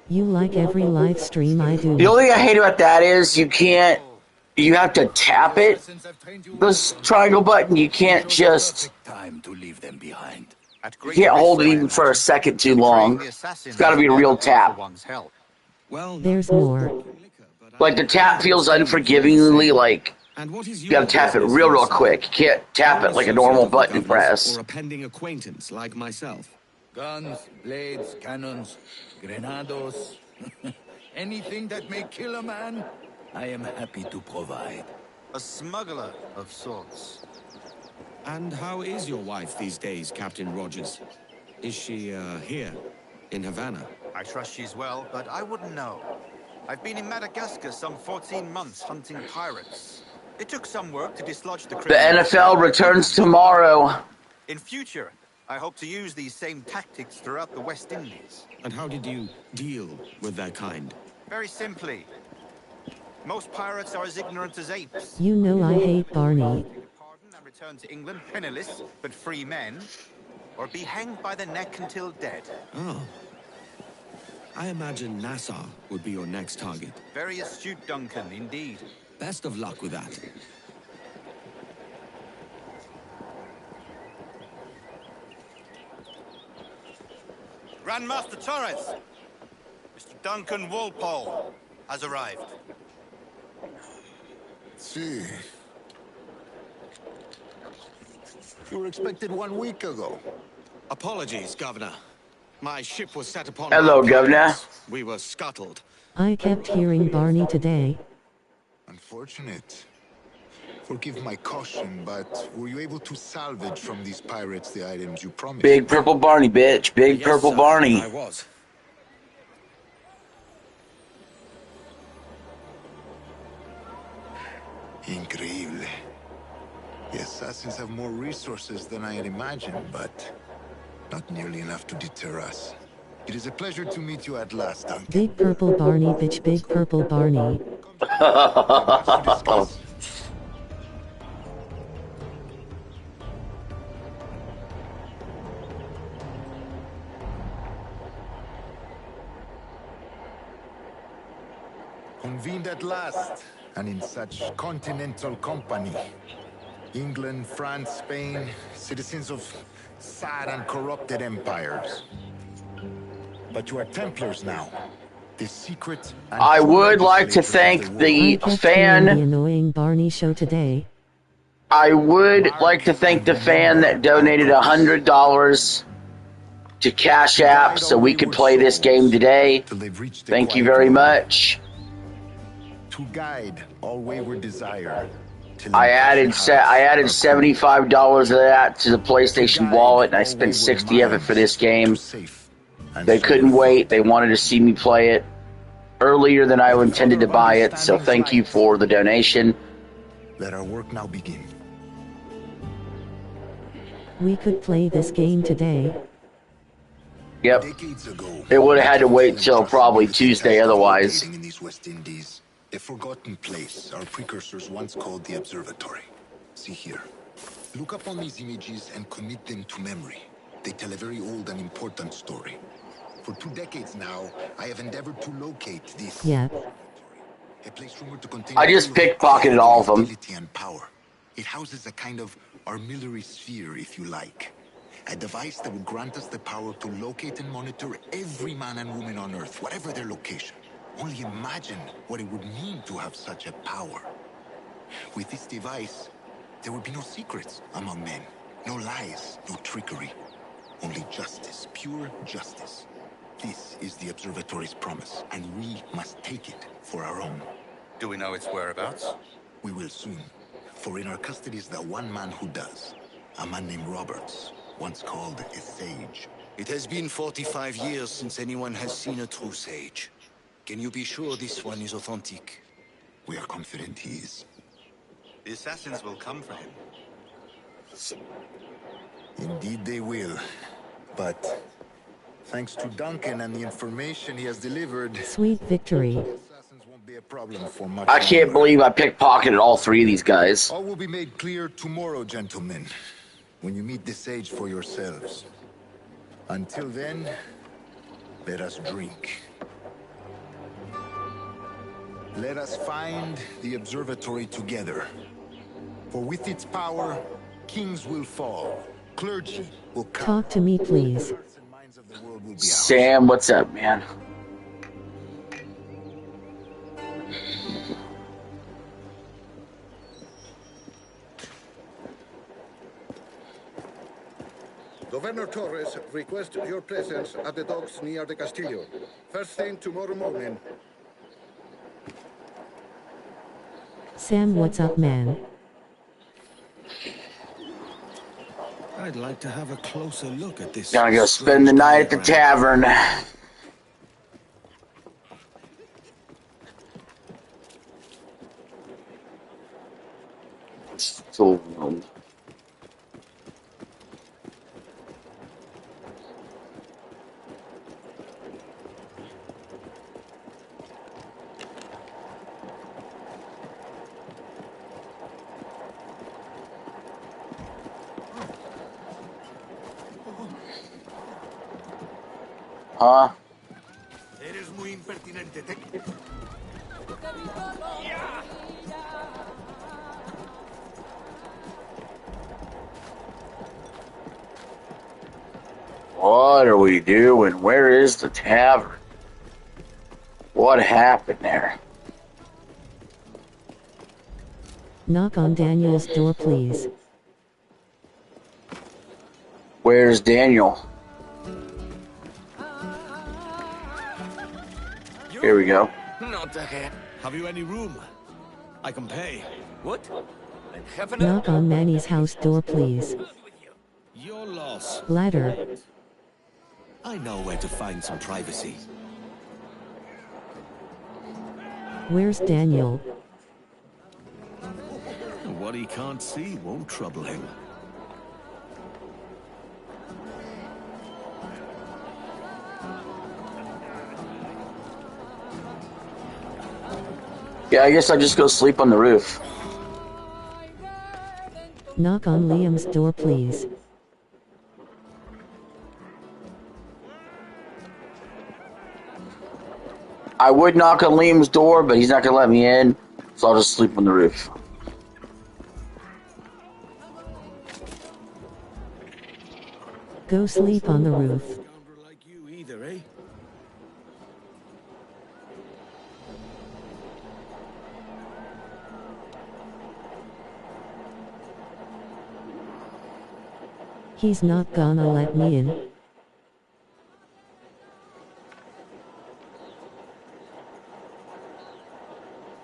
You like every live stream I do. The only thing I hate about that is you have to tap it, this triangle button. You can't just, Time to leave them behind. you can't hold it even for a second too long. It's gotta be a real tap. Well, There's more. Like the tap feels unforgivingly like you gotta tap it real quick. You can't tap it like a normal button press. Or a pending acquaintance like myself. Guns, blades, cannons, grenados, anything that may kill a man, I am happy to provide. A smuggler of sorts. And how is your wife these days, Captain Rogers? Is she here in Havana? I trust she's well, but I wouldn't know. I've been in Madagascar some 14 months hunting pirates. It took some work to dislodge the criminals. The NFL returns tomorrow. In future, I hope to use these same tactics throughout the West Indies. And how did you deal with their kind? Very simply. Most pirates are as ignorant as apes. You know I hate Barney. Pardon and return to England penniless, but free men, or be hanged by the neck until dead. Oh. I imagine Nassau would be your next target. Very astute, Duncan, indeed. Best of luck with that. Grandmaster Torres, Mr. Duncan Walpole has arrived. See. You were expected 1 week ago. Apologies, Governor. My ship was set upon... Hello, Governor. We were scuttled. I kept hearing Barney today. Unfortunate. Forgive my caution, but were you able to salvage from these pirates the items you promised? Big purple Barney, bitch. Big purple Barney. I was. Increíble. The assassins have more resources than I had imagined, but not nearly enough to deter us. It is a pleasure to meet you at last, Duncan. Big purple Barney, bitch, big purple Barney. Convened at last, and in such continental company. England, France, Spain, citizens of sad and corrupted empires. But you are Templars now. The secret... I would like to thank the fan... The annoying Barney show today. I would like to thank the fan that donated $100 to Cash App so we could play this game today. Thank you very much. To guide all wayward desire. I added $75 of that to the PlayStation wallet, and I spent 60 of it for this game. They couldn't wait. They wanted to see me play it earlier than I intended to buy it, so thank you for the donation. Let our work now begin. We could play this game today. Yep. It would have had to wait till probably Tuesday otherwise. In these West Indies, a forgotten place our precursors once called the Observatory. See here. Look upon these images and commit them to memory. They tell a very old and important story. For 2 decades now, I have endeavored to locate this. Yeah. A place rumored to contain... I just pickpocketed all of them. And power. It houses a kind of armillary sphere, if you like. A device that will grant us the power to locate and monitor every man and woman on Earth, whatever their location. Only imagine what it would mean to have such a power. With this device, there would be no secrets among men. No lies, no trickery. Only justice, pure justice. This is the Observatory's promise, and we must take it for our own. Do we know its whereabouts? We will soon. For in our custody is the one man who does. A man named Roberts. once called a sage. It has been 45 years since anyone has seen a true sage. Can you be sure this one is authentic? We are confident he is. The assassins will come for him. Indeed they will. But thanks to Duncan and the information he has delivered, Sweet victory. assassins won't be a problem for much I can't longer. believe I pickpocketed all three of these guys. All will be made clear tomorrow, gentlemen, when you meet the sage for yourselves. Until then, let us drink. Let us find the observatory together. For with its power, kings will fall, clergy will come. Talk to me, please. Sam, what's up, man? Governor Torres requests your presence at the docks near the Castillo. First thing tomorrow morning. Sam, what's up, man? I'd like to have a closer look at this. Gonna go spend the night at the tavern. So, huh? Eres muy impertinente. What are we doing? Where is the tavern? What happened there? Knock on Daniel's door, please. Where's Daniel? Here we go. Not ahead. Have you any room? I can pay. What? Knock on Manny's house door, please. Your loss. Ladder. I know where to find some privacy. Where's Daniel? What he can't see won't trouble him. Yeah, I guess I'll just go sleep on the roof. Knock on Liam's door, please. I would knock on Liam's door, but he's not gonna let me in, so I'll just sleep on the roof. Go sleep on the roof. Like you either, eh? He's not gonna let me in.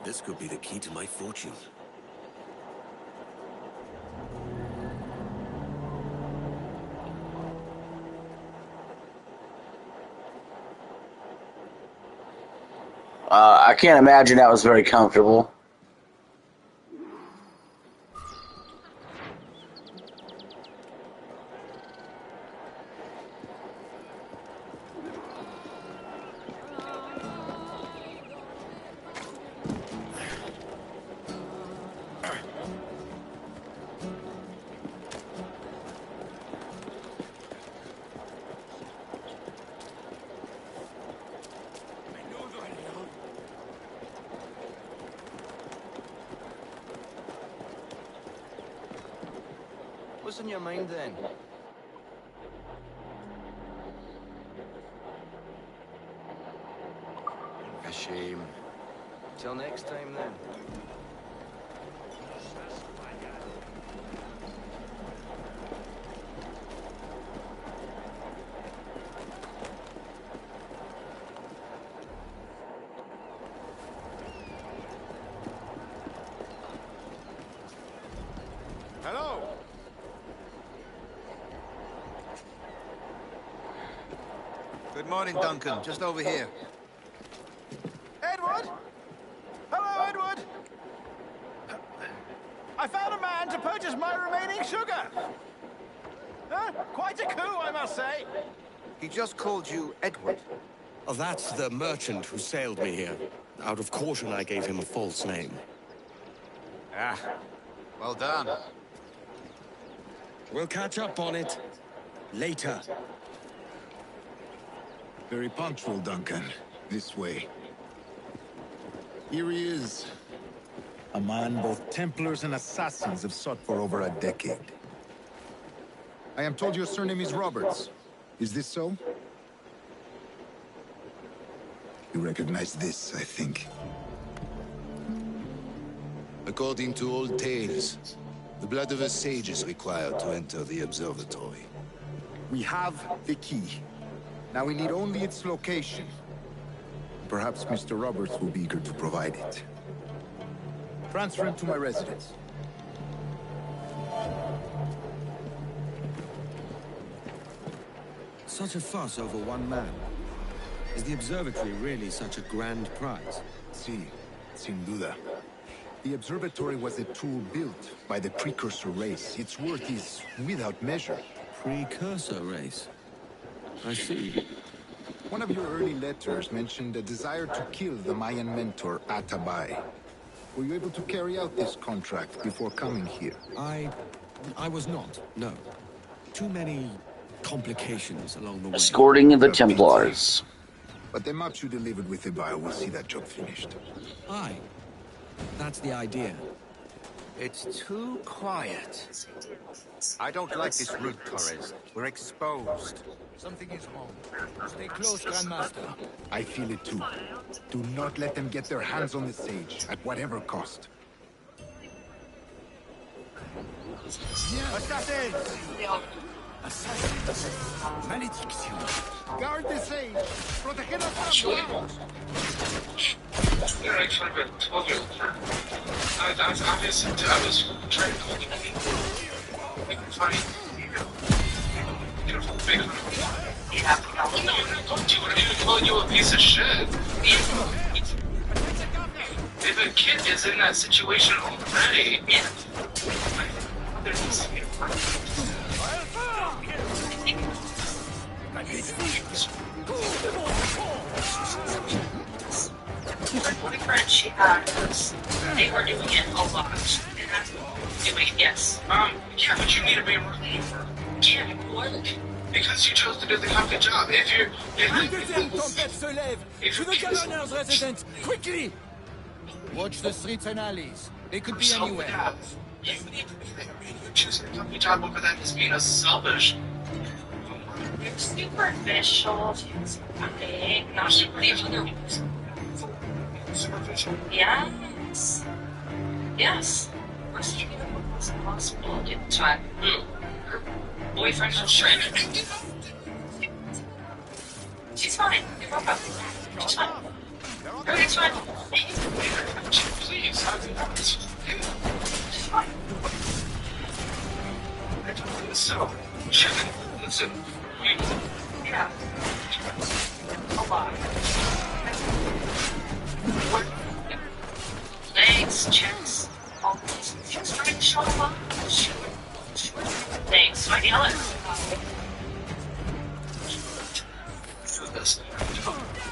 This could be the key to my fortune. I can't imagine that was very comfortable. What's on your mind then? A shame. Till next time then. Hello! Good morning, Duncan. Just over here. Edward? Hello, Edward. I found a man to purchase my remaining sugar. Huh? Quite a coup, I must say. He just called you Edward. Oh, that's the merchant who sailed me here. Out of caution, I gave him a false name. Ah, well done. We'll catch up on it later. Very punctual, Duncan. This way. Here he is. A man both Templars and Assassins have sought for over a decade. I am told your surname is Roberts. Is this so? You recognize this, I think. According to old tales, the blood of a sage is required to enter the observatory. We have the key. Now we need only its location. Perhaps Mr. Roberts will be eager to provide it. Transfer him to my residence. Such a fuss over one man. Is the observatory really such a grand prize? Sí, sin duda. The observatory was a tool built by the precursor race. Its worth is without measure. Precursor race? I see. One of your early letters mentioned a desire to kill the Mayan mentor, Atabay. Were you able to carry out this contract before coming here? I was not, no. Too many complications along the way. Escorting the Templars. But the maps you delivered with Ibai will see that job finished. Aye. That's the idea. It's too quiet. I don't like this route, Torres. We're exposed. Something is wrong. Stay close, Grandmaster. I feel it too. Do not let them get their hands on the sage, at whatever cost. Assassins! Assassins! Malediction! Guard the sage! Protegenos from I told you. I was trying to call you. Funny. Yeah, no, don't do it. I'm even calling you a piece of shit. If a kid is in that situation already, boyfriend she had was, they were doing it a lot. And that's doing, yes. Yeah, but you need to be a reliever. Yeah, what? Because you chose to do the complete job. If you're... Tempête se lève! To the governor's residence! Quickly! Watch the streets and alleys. They could be anywhere. You choosing the complete job over that is being a selfish. Superficial. Okay, not superficial. Superficial? Yes. Yes. What's the possibility at the time? Her boyfriend was friend. She's fine. You're welcome. She's fine. Everything's fine. Please, she's fine. I don't think so. Listen. Yeah. A lot. Legs, chest, all these. She's trying to show them up. Thanks, I yell it. Do this.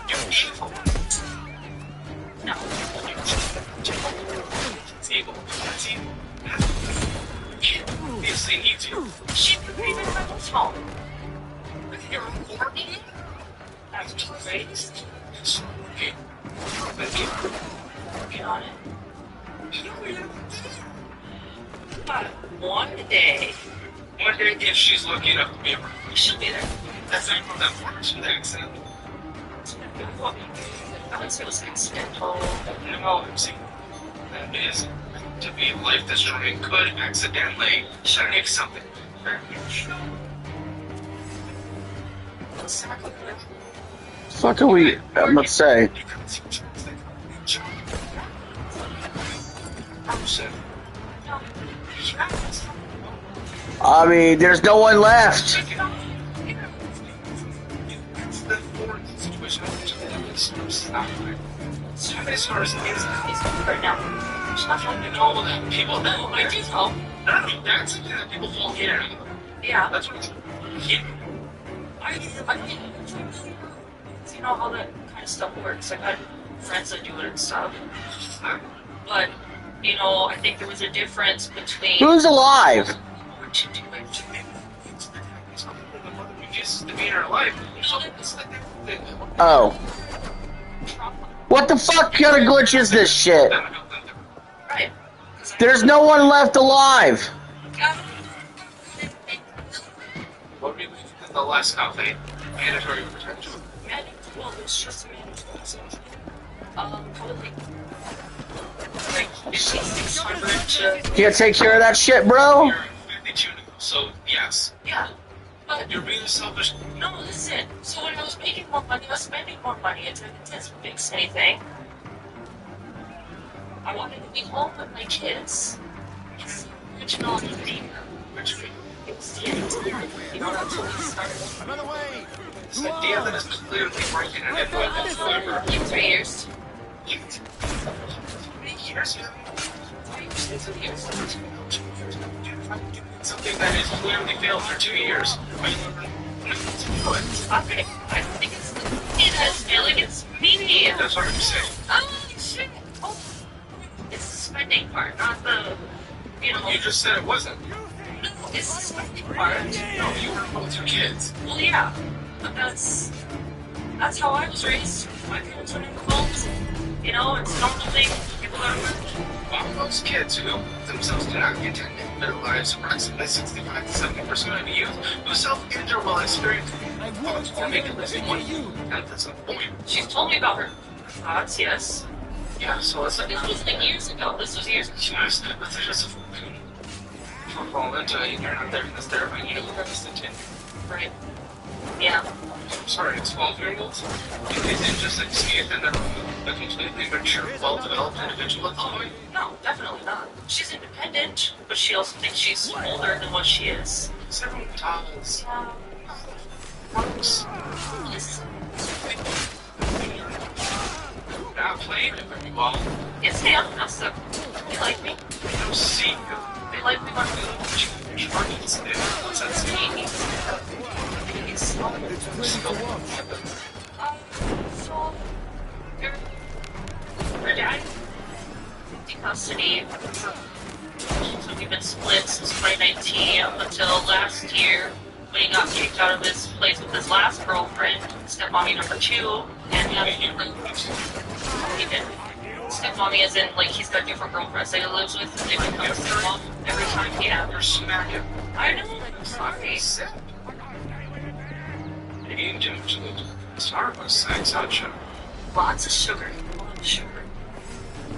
You're evil. No. It's evil. It's evil. Obviously needs you. She could be the mental home. With your working? That's crazy. Okay. Working on it. But one day. Wondering if she's looking up to be around. She'll be there. That's not how that works with accent. It was accidental. No, I'm saying that is to be life destroying could accidentally make something. Fuck are we? Let's say. I mean, there's no one left. As far as right now, all of that people know. I do know. No, that's something that people fall in and out of. Yeah. That's what it's. Yeah. I mean, you know how that kind of stuff works. I've had friends that do it and stuff. But, you know, I think there was a difference between. Who's alive? Just to be in our life. Oh. What the fuck kind of glitch is this shit? Right. There's no one left alive. What we in the last company? Mandatory protection. Well, it's just mandatory. Totally. Can't take care of that shit, bro? 52, so yes. Yeah. But you're being selfish. No, listen. So when I was making more money, I was spending more money. It didn't fix anything. I wanted to be home with my kids. It's the original idea. It's the idea. You know, that's what we started. Another way. It's the idea that is clearly breaking an influence forever. 3 years. 3 years? 3 years. Something that has clearly failed for 2 years. I think it's the kid that's failing. It's me. That's what I'm saying. Oh, shit. Oh. It's the spending part, not the, you know. You just said it wasn't. No, it's the spending part. No, you were home with your kids. Well, yeah. But that's how I was raised. My parents were in homes. You know, it's normal thing. People are working. Well, most kids who themselves do not get to middle lives, approximately 65 to 70% of the youth who self-injure while experiencing or make a living money. And that's a point. She's told me about her thoughts, yes. Yeah, so it's But this was like years ago. This was years ago. Yes, but there's just a fall into it. You're not there in this therapy. You know what that's the Right. Yeah. I'm sorry, 12-year-olds? You didn't just like see it and they're a completely mature, well-developed individual at the point? No, definitely not. She's independent, but she also thinks she's older than what she is. Everyone does. Listen. Not playing it very well. Yes, they are. Also, they like me. They don't see you. They like me when I'm charges. What's that saying? It's pretty to watch. So, her dad in custody. So we've been split since 2019 up until last year when he got kicked out of his place with his last girlfriend, stepmommy number 2, and he did. Stepmommy as in, like, he's got different girlfriends that he lives with, and they become stepmom every time he happens. I know, I'm sorry. Eating too much Starbucks snacks, aren't you? Lots of sugar. A lot of sugar.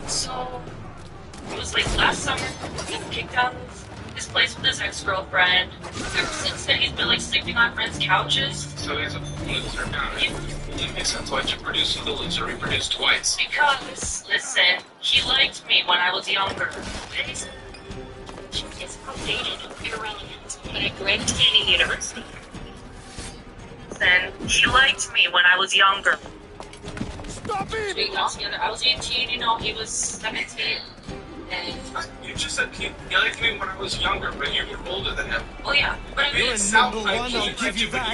So, it was like last summer, he got kicked out of his place with his ex-girlfriend. Ever since then, he's been like sleeping on friends' couches. So he's a loser, got it. It makes sense why you produce the loser, reproduce twice. Because, listen, he liked me when I was younger. He's outdated and irrelevant, but at Grand Canyon University. Then he liked me when I was younger. Stop it! We got together. I was 18, you know, he was 17. And you just said he liked me when I was younger, but you were older than him. Oh yeah, but I mean, it sounds like he liked you when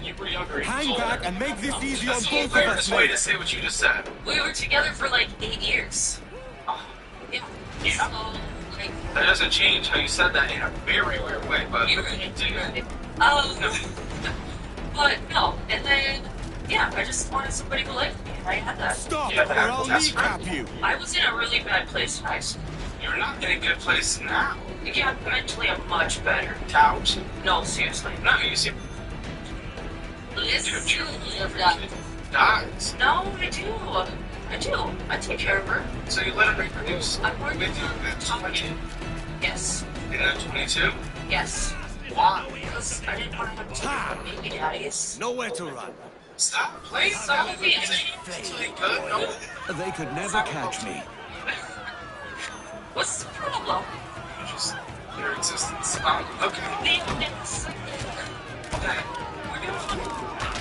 you were younger. Hang back and make this easy on both of us. That's the way to say what you just said. We were together for like 8 years. Yeah. Yeah. So, like, that doesn't change how you said that in a very weird way, but you're right. But no, and then yeah, I just wanted somebody who liked me, and I had that. Stop, or I'll kneecap you. I was in a really bad place in high school. You're not in a good place now. Yeah, mentally I'm much better. Tout. No, seriously. No, you see. Listen, dies. No, I do. I take care of her. So you let her reproduce. I'm working with you at 22. Yes. And at 22? Yes. Why? Because I didn't want to have baby daddies. Nowhere to run. Stop playing. Stop me. They could never catch me. What's the problem? Just your existence. Okay. Okay.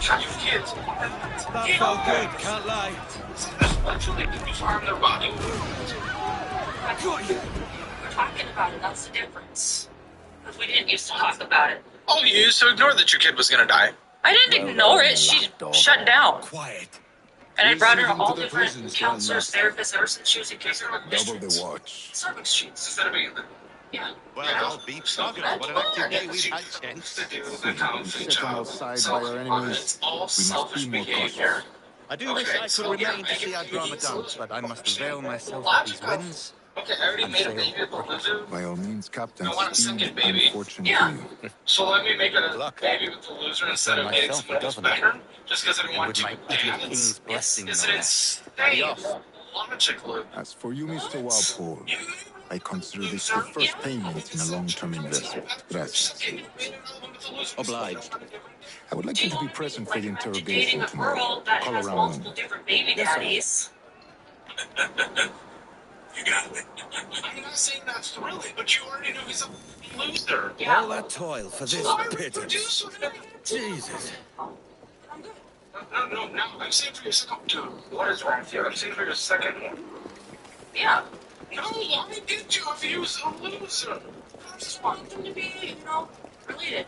Shot your kids. That felt good, can't lie. Actually, you harm their body. We're talking about it, that's the difference. Because we didn't used to talk about it. Oh, you used to ignore that your kid was gonna die. I didn't ignore it, she shut down. Quiet. And I brought her to all different counselors, therapists ever since she was a kid. Double the watch. Service streets. Instead of being Yeah. Well, I'll be talking about what an active day we've had, gents. Set them outside by our enemies. We must be more cautious. I do wish I could remain to see our drama done, but I must avail myself of these winds. Okay, I already made a baby at the loser. By all means, Captain. I want a second baby. Unfortunate Yeah. for you. So let me make a baby with the loser instead of getting someone else better. Just because I don't want With to my idiot king's blessing, Is no it less. insane? Logic. As for you, Mr. Walpole, I consider this the first payment in a long-term investment. Gracias. Obliged. I would like you to be present for the Dating interrogation a tomorrow. girl that Call has around multiple noon. different baby daddies. You got it. I'm not saying that's thrilling, but you already know he's a loser. Yeah. All that toil for this pittance. Jesus. No. I'm saying for your second. Dude, what is wrong with you? I'm saying for your second one. Yeah. No, why did you if he was a loser? I just wanted them to be, related.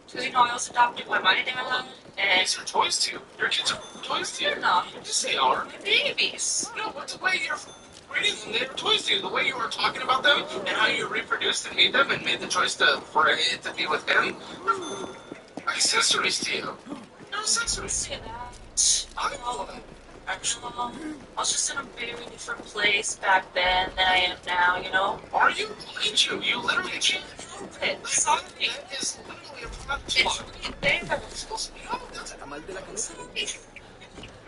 So, I was adopted by my dad, and These are toys to you. Your kids are toys to you. they're not. Yes, they are. They're babies. No, but the way you're reading them, they're toys to you. The way you were talking about them and how you reproduced and made them and made the choice for it to be with him. Accessories to you. No accessories. Say that. I know that. Actually, I was just in a very different place back then than I am now, are you? Look at you. You literally changed. It's Sorry, that is literally a product. It's right there. No, that's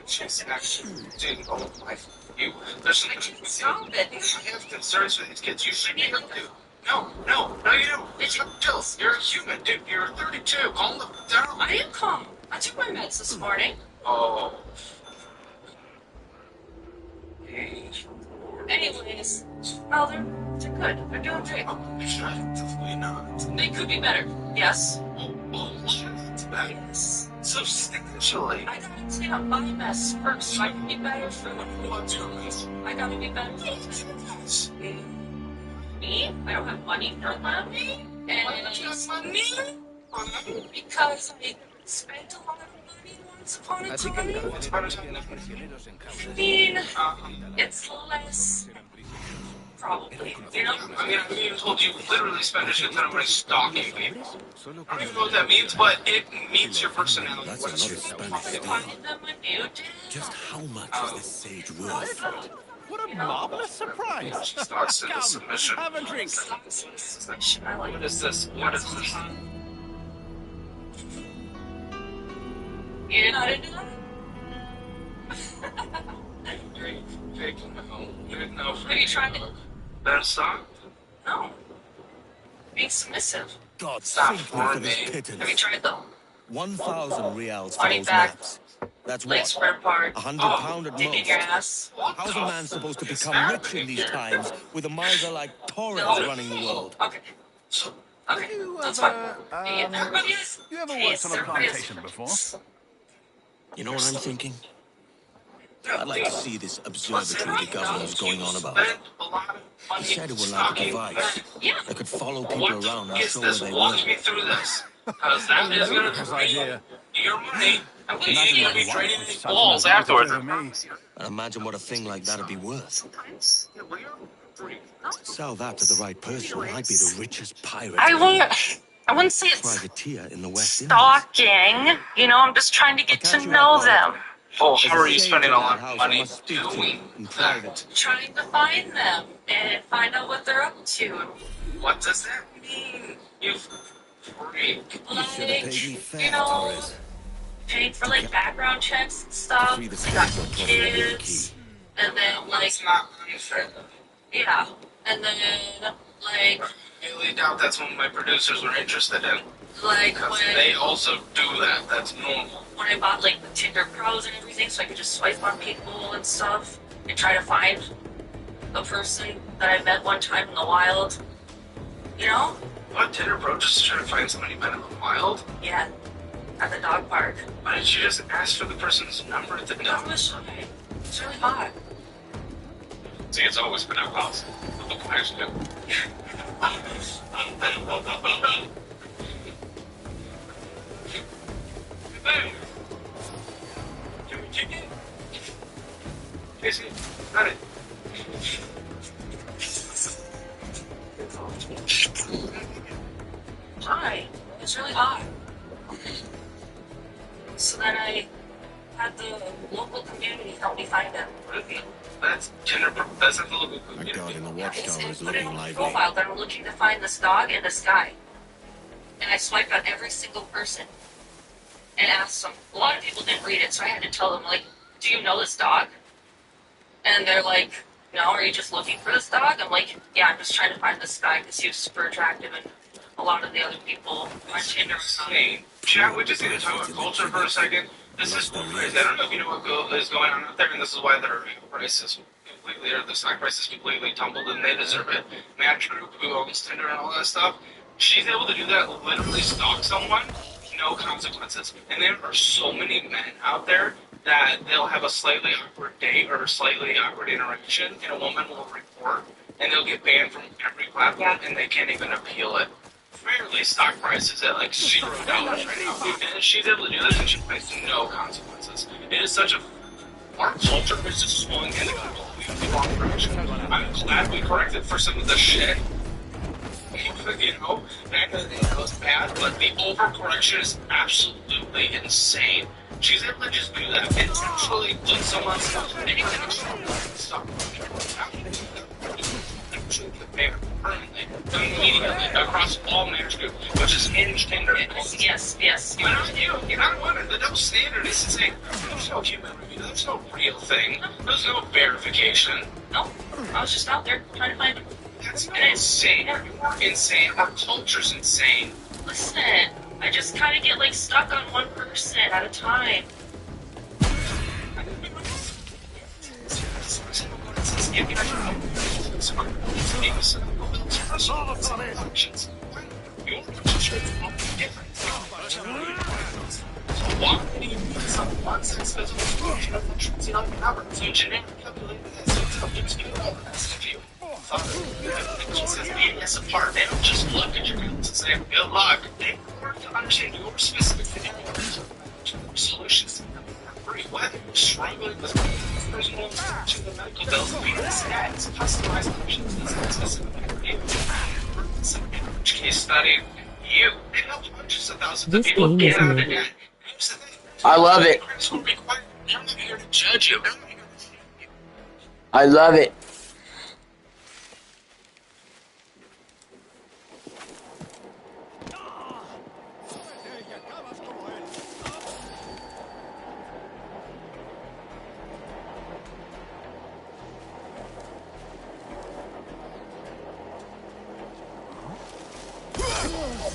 She's actually doing all of life. There's something Stop it. I have concerns with these kids. You should make them do. No, you don't. It's Jill, you're a human, dude. You're 32. Calm them down. I am calm. I took my meds this morning. Oh. Anyways, well, they're good. They're doing great. Definitely not. They could be better. Yes. Yes. Substantially. I gotta clean up my mess first so I can be better for What's your mess? I gotta be better for me. I don't have money for money. And Why don't you have money? because I spent a lot of money once upon a time. I mean, it's less. Probably. I mean, I've even told you literally spend a shit ton of money stalking people. I don't even know what that means, but it meets your personality. That's a lot of Spanish. Finding them a new dad. Just how much is this sage worth? What a marvelous surprise! She starts in the submission. Have a drink. I like What is this? What is this? You're not into that? You're taking my home. No. Have you tried it? That song? No. Being submissive. God Stop save me for for this me. Have you pittance. tried though? 1,000 reals for Money those back. naps. That's Legs what? spread apart. £100 at Dick in most. your ass. How's a man supposed to become rich in these times with a miser like Torres running the world? Okay. Okay. That's fine. Everybody is. You ever Yes, worked on a everybody is. plantation before? You know what I'm thinking? I'd like to see this observatory the governor's going on about. He said it were like a device that could follow people around and show where they Walk were. me through this. Because that is going to drain your money. And you're going to be draining these balls afterwards. And imagine what a thing like that'd be worth. Sell that to the right person, I'd be the richest pirate. I wouldn't say it's privateer in the West Indies. stalking. I'm just trying to get to know them. Oh, how are you spending a lot of money doing in private? Trying to find them and find out what they're up to. What does that mean? You freak. You should have paid me fair, you know, Torres. paying for background checks and stuff. Free the I got stage or kids, and then That's not unfair. yeah, and then I really doubt that's what my producers were interested in. Because when they also do that. That's normal. when I bought the Tinder Pros and everything, so I could just swipe on people and stuff and try to find the person that I met one time in the wild. What, Tinder Pro just trying to find somebody met in the wild? Yeah. at the dog park. Why didn't you just ask for the person's number at the Because it was shy. It's really hot. See, it's always been our policy. What the players do. Can we kick it? Casey, got it. Hi. It's really hot. So then I had the local community help me find him. That's not the local My god in the watchtower is Put it looking on my lively. profile that I'm looking to find this dog in the sky. And I swiped on every single person and asked them. A lot of people didn't read it, so I had to tell them, like, do you know this dog? And they're like, no, are you just looking for this dog? I'm like, yeah, I'm just trying to find this guy because he was super attractive and a lot of the other people on Tinder. Chat, we just need to talk about culture for a second. This is crazy. I don't know if you know what is going on out there, and this is why their prices completely, or the stock prices completely tumbled, and they deserve it. Match Group, who owns Tinder and all that stuff, she's able to do that, literally stalk someone, no consequences. And there are so many men out there that they'll have a slightly awkward date or a slightly awkward interaction, and a woman will report, and they'll get banned from every platform, and they can't even appeal it. Fairly stock prices at like $0 right now. And she's able to do this and she faces no consequences. It is such a... Our culture has just swung in the completely wrong direction. I'm glad we corrected for some of the shit. You know, back in the day it was bad, but the overcorrection is absolutely insane. She's able to just do that and actually put someone's stuff anything stop. Actually put payment permanently, immediately, across all Match Group, which is Hinge, Tinder, and Yes. But I don't want it. The double standard is insane. There's no human review. There's no real thing. There's no verification. No, I was just out there trying to find him. That's insane. You're insane. Our culture's insane. Listen, I just kind of get like stuck on one person at a time. Why do you need some nonsense physical explosion of the transition number? So generic calculated as intelligence you know as if you it says BS apart. They don't just look at your builds and say, good luck. They work to understand your specific scenarios, solutions to them. Whether you're struggling with personal to the medical bills, being the stats, customized options, and specific case study, you can help hundreds of thousands of people get out of debt. I love it. I'm not here to judge you. I love it.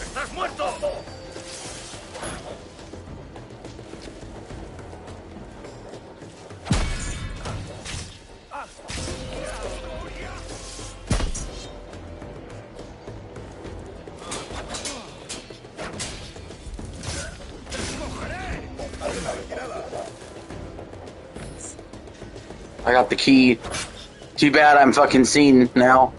¡Estás muerto! I got the key. Too bad I'm fucking seen now.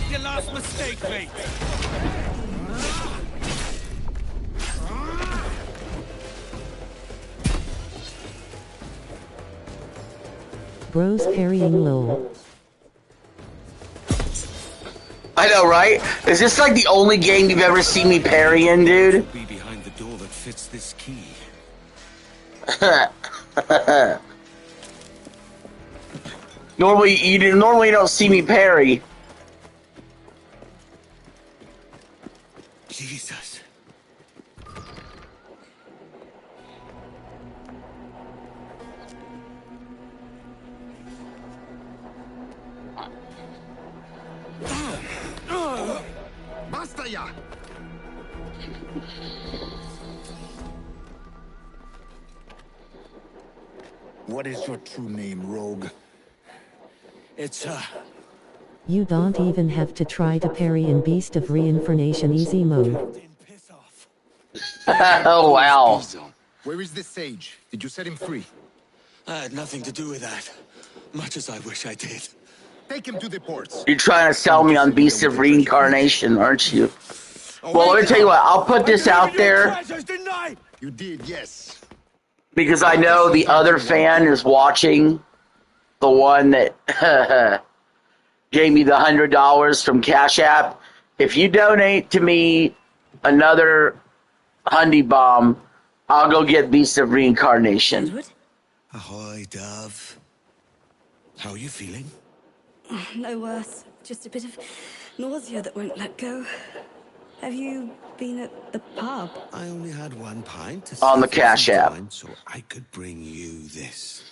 Your last mistake, mate. Bros parrying low. I know, right? Is this like the only game you've ever seen me parry in, dude? Be behind the door that fits this key. Normally you don't see me parry. Jesus. ¡Basta ya! What is your true name, rogue? It's, You don't even have to try to parry in Beast of Reincarnation easy mode. Oh, wow. Where is the sage? Did you set him free? I had nothing to do with that. Much as I wish I did. Take him to the ports. You're trying to sell me on Beast of Reincarnation, aren't you? Well, let me tell you what. I'll put this out there. You did, yes. Because I know the other fan is watching. The one that gave me the $100 from Cash App. If you donate to me another Hundy Bomb, I'll go get Beast of Reincarnation. Edward? Ahoy, Dove. How are you feeling? No worse. Just a bit of nausea that won't let go. Have you been at the pub? I only had one pint to on the Cash App, so I could bring you this.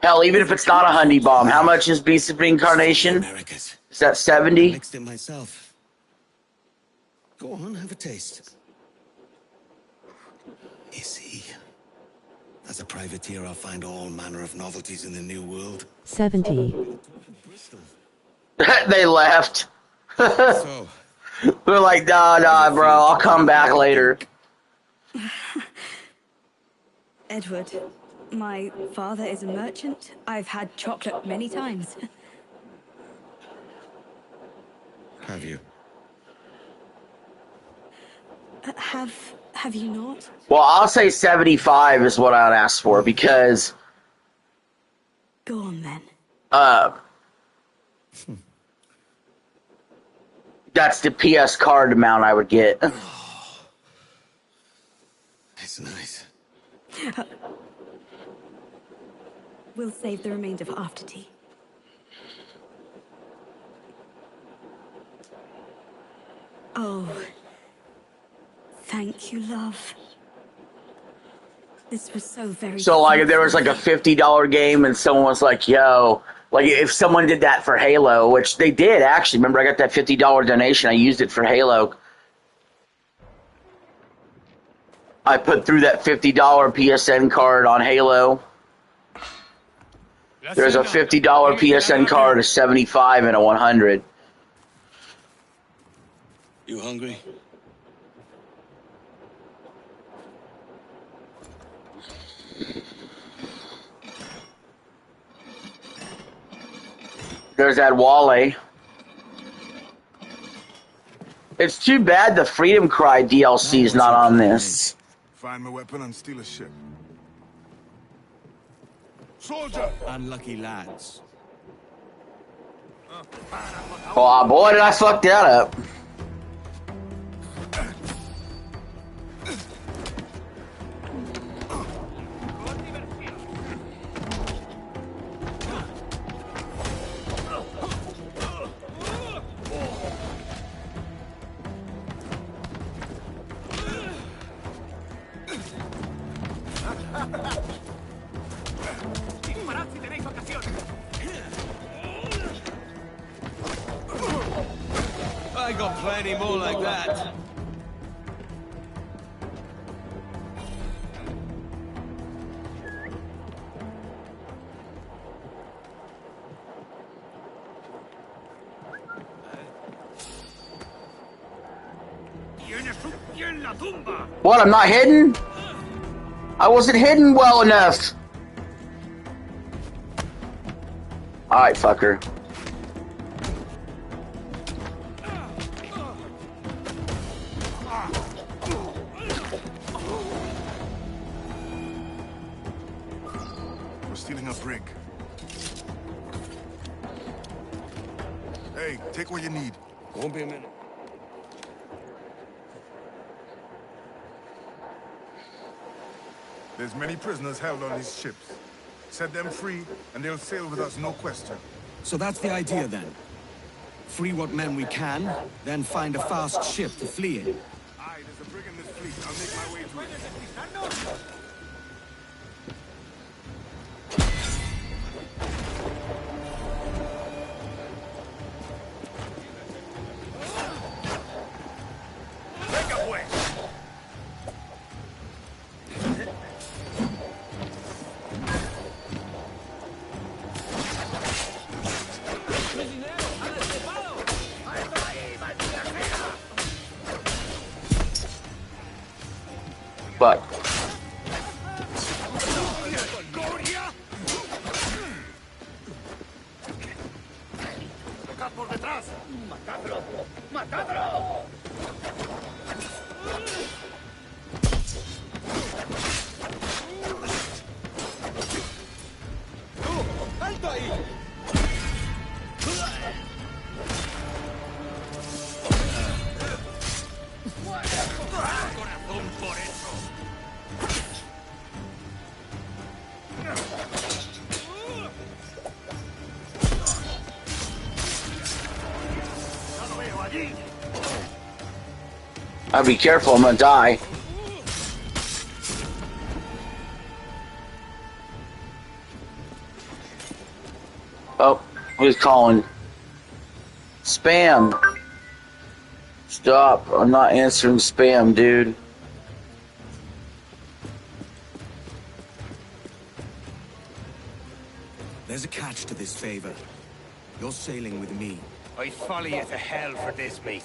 Hell, even if it's not a Hundy Bomb, how much is Beast of Reincarnation? Is that 70? I mixed it myself. Go on, have a taste. You see, as a privateer, I'll find all manner of novelties in the new world. 70. They left. So, they're like, nah, bro, I'll come back later. Edward, my father is a merchant. I've had chocolate many times. Have you? Have you not? Well, I'll say 75 is what I'd ask for, because... Go on, then. That's the PS card amount I would get. It's nice. We'll save the remainder for after tea. Oh, thank you, love. This was so very... So, like, if there was, like, a $50 game and someone was like, yo... Like, if someone did that for Halo, which they did, actually. Remember, I got that $50 donation. I used it for Halo. I put through that $50 PSN card on Halo. There's a $50 PSN card, a 75, and a 100. You hungry? There's that Wale. It's too bad the Freedom Cry DLC is not on this. Find my weapon and steal a ship. Soldier! Unlucky lads. Oh boy, did I fuck that up. I got plenty more like that. What, I'm not hidden? I wasn't hidden well enough. Alright, fucker. We're stealing a brig. Hey, take what you need. Won't be a minute. There's many prisoners held on these ships. Set them free, and they'll sail with us, no question. So that's the idea, then. Free what men we can, then find a fast ship to flee in. Aye, there's a brig in this fleet. I'll make my way to it. más! ¡Matadlo! ¡Matadlo! ¡Tú! ¡Alto ahí! ¡Corazón por eso! I'll be careful, I'm gonna die. Oh, who's calling? Spam. Stop, I'm not answering spam, dude. There's a catch to this favor. You're sailing with me. I'd follow you to hell for this, mate.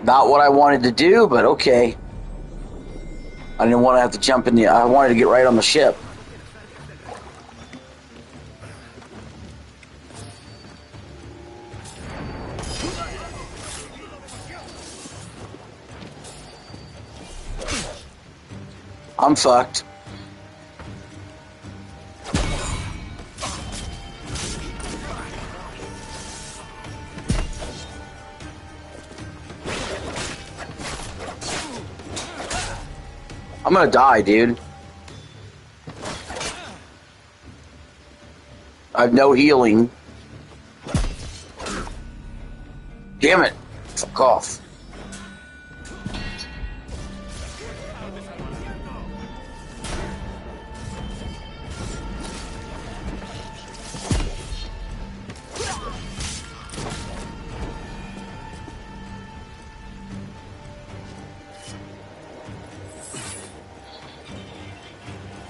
Not what I wanted to do, but okay. I didn't want to have to jump in the... I wanted to get right on the ship. I'm fucked. I'm gonna die, dude. I have no healing. Damn it. Fuck off.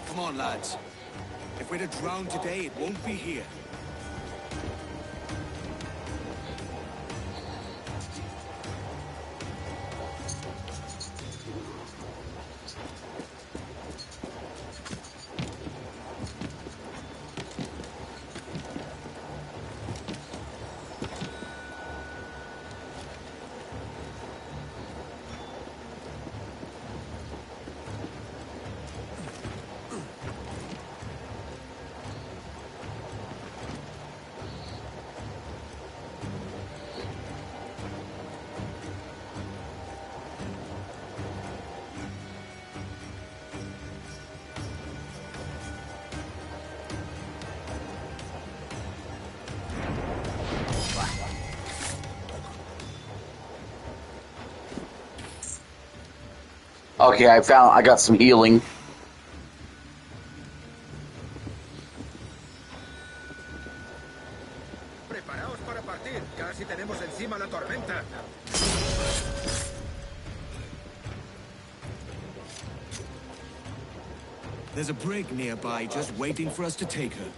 Come on, lads. If we're to drown today, it won't be here. Okay, I got some healing. Preparaos para partir. Casi tenemos encima la tormenta. There's a brig nearby just waiting for us to take her.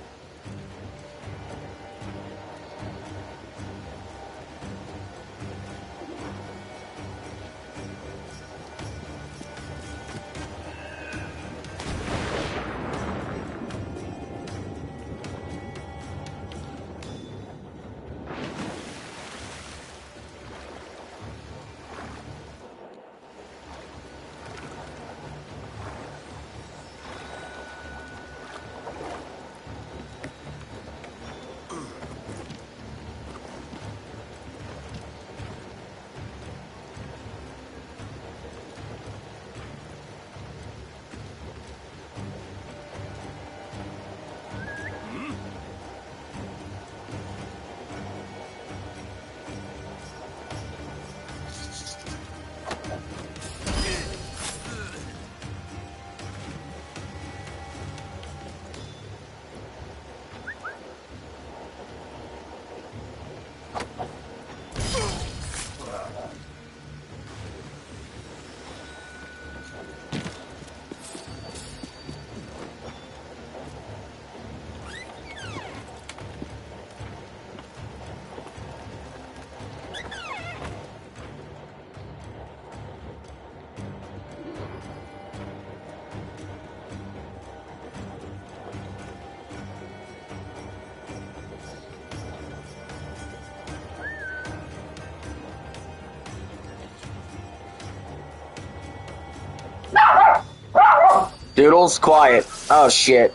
Doodles, quiet. Oh shit.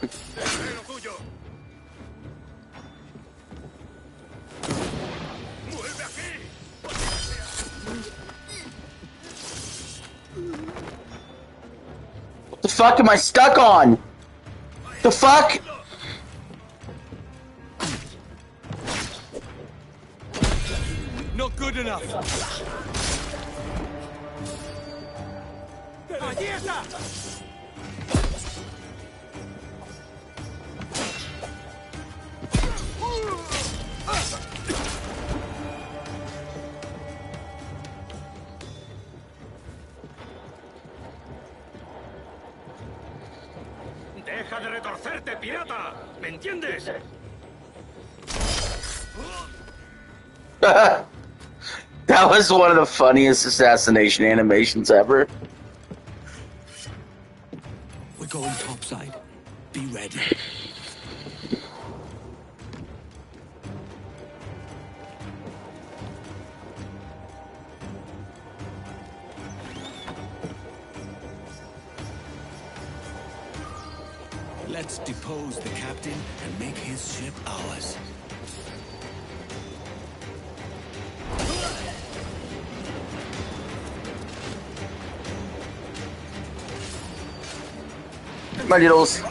What the fuck am I stuck on? The fuck? Not good enough. Deja de retorcerte, pirata. ¿Me entiendes? That was one of the funniest assassination animations ever. We're going topside. Be ready. Let's depose the captain and make his ship ours. My Doodles.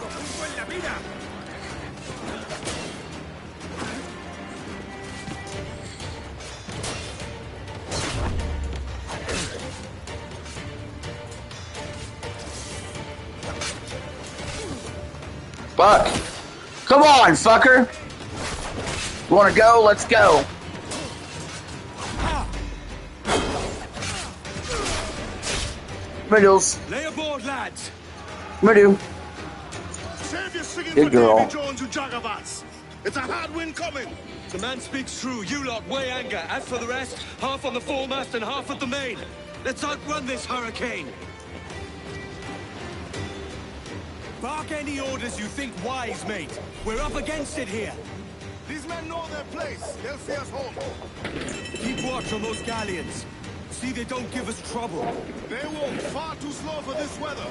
Fuck. Come on, fucker. You wanna go? Let's go. My Doodles. Lay aboard, lads. My Doodle. Good girl. It's a hard wind coming. The man speaks true. You lot weigh anchor. As for the rest, half on the foremast and half at the main. Let's outrun this hurricane. Bark any orders you think wise, mate. We're up against it here. These men know their place. They'll see us home. Keep watch on those galleons. See they don't give us trouble. They won't. Far too slow for this weather.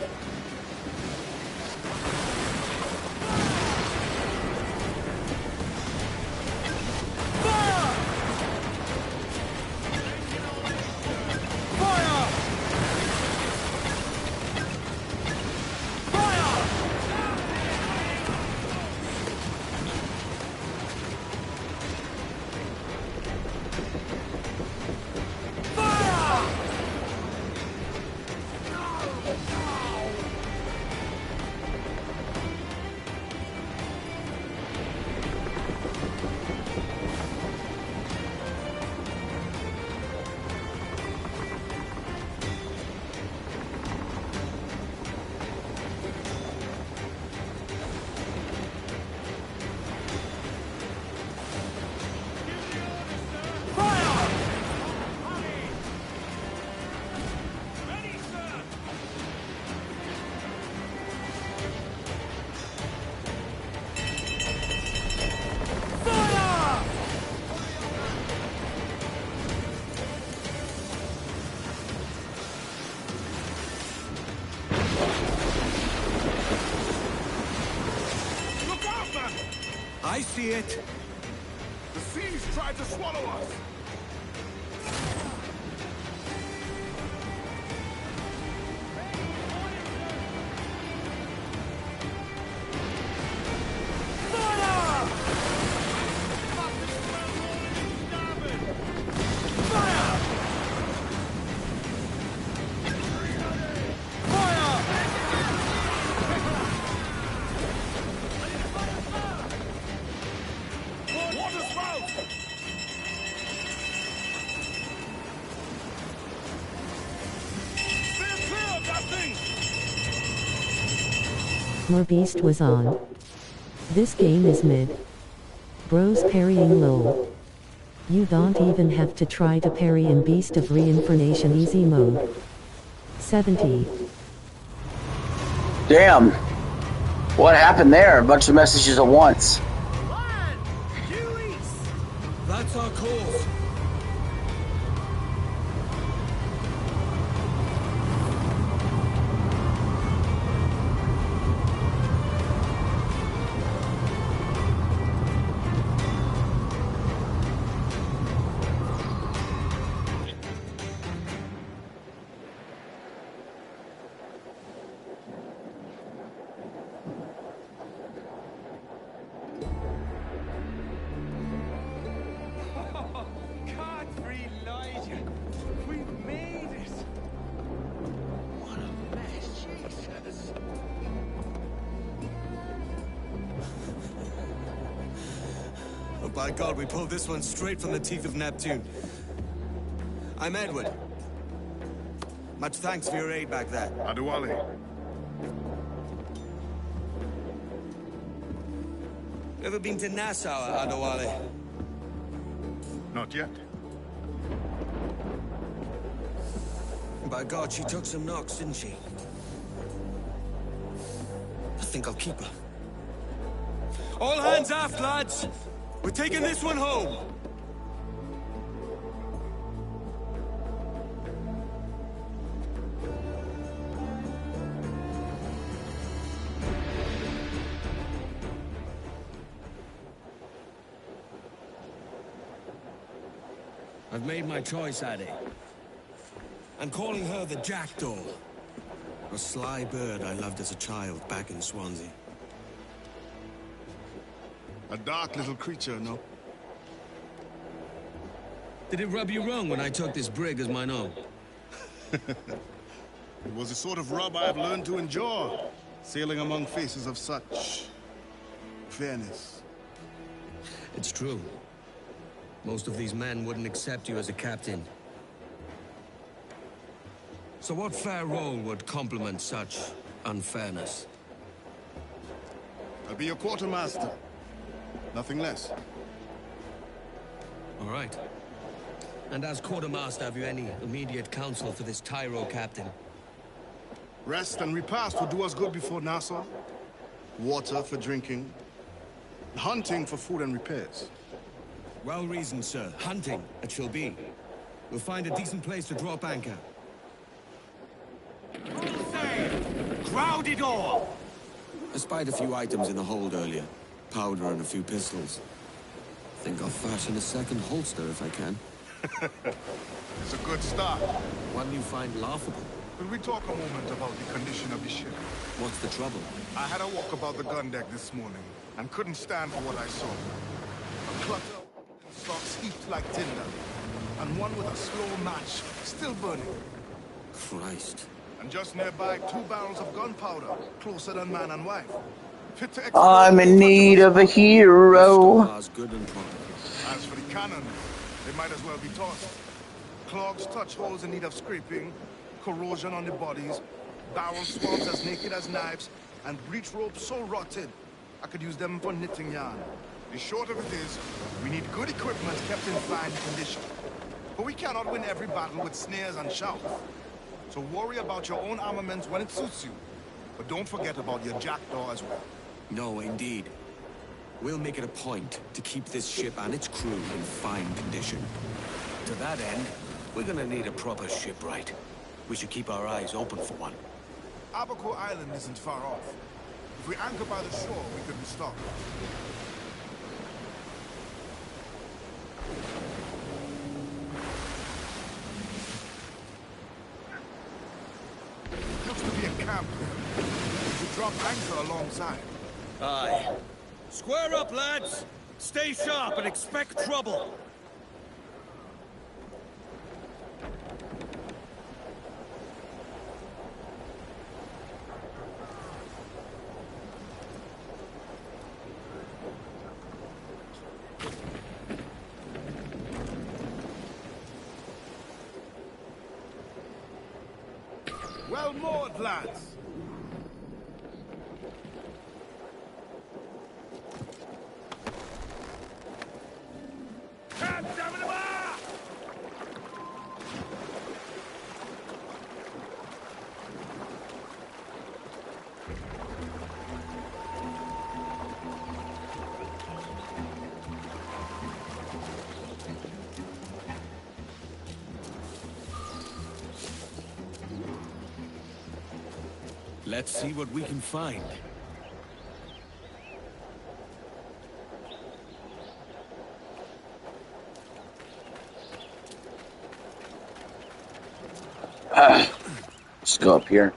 I see it. The seas tried to swallow us. More Beast was on. This game is mid. Bros parrying low. You don't even have to try to parry in Beast of Reincarnation easy mode. 70. Damn. What happened there? A bunch of messages at once. That's our course. By God, we pulled this one straight from the teeth of Neptune. I'm Edward. Much thanks for your aid back there. Adewale. Ever been to Nassau, Adewale? Not yet. By God, she took some knocks, didn't she? I think I'll keep her. All hands aft, lads! We're taking this one home! I've made my choice, Addy. I'm calling her the Jackdaw. A sly bird I loved as a child back in Swansea. A dark little creature, no? Did it rub you wrong when I took this brig as mine own? It was the sort of rub I have learned to endure, sailing among faces of such fairness. It's true. Most of these men wouldn't accept you as a captain. So what fair role would complement such unfairness? I'll be your quartermaster. Nothing less. All right. And as quartermaster, have you any immediate counsel for this Tyro captain? Rest and repast will do us good before Nassau. Water for drinking. Hunting for food and repairs. Well reasoned, sir. Hunting, it shall be. We'll find a decent place to drop anchor. Crowded all! I spied a few items in the hold earlier. Powder and a few pistols. Think I'll fashion a second holster if I can. It's a good start. One you find laughable. Will we talk a moment about the condition of the ship? What's the trouble? I had a walk about the gun deck this morning and couldn't stand for what I saw. A clutter, stocks heaped like tinder, and one with a slow match still burning. Christ. And just nearby, 2 barrels of gunpowder, closer than man and wife. Fit to I'm in need of a hero. Good and proper. As for the cannon, they might as well be tossed. Clogs touch holes in need of scraping, corrosion on the bodies, barrel swabs as naked as knives, and breech ropes so rotted, I could use them for knitting yarn. The short of it is, we need good equipment kept in fine condition. But we cannot win every battle with snares and shouts. So worry about your own armaments when it suits you. But don't forget about your Jackdaw as well. No, indeed. We'll make it a point to keep this ship and its crew in fine condition. To that end, we're gonna need a proper shipwright. We should keep our eyes open for one. Abaco Island isn't far off. If we anchor by the shore, we could be stopped. Looks to be a camp. We should drop anchor alongside. Aye. Square up, lads! Stay sharp and expect trouble! Well moored, lads. Let's see what we can find. Let's go up here.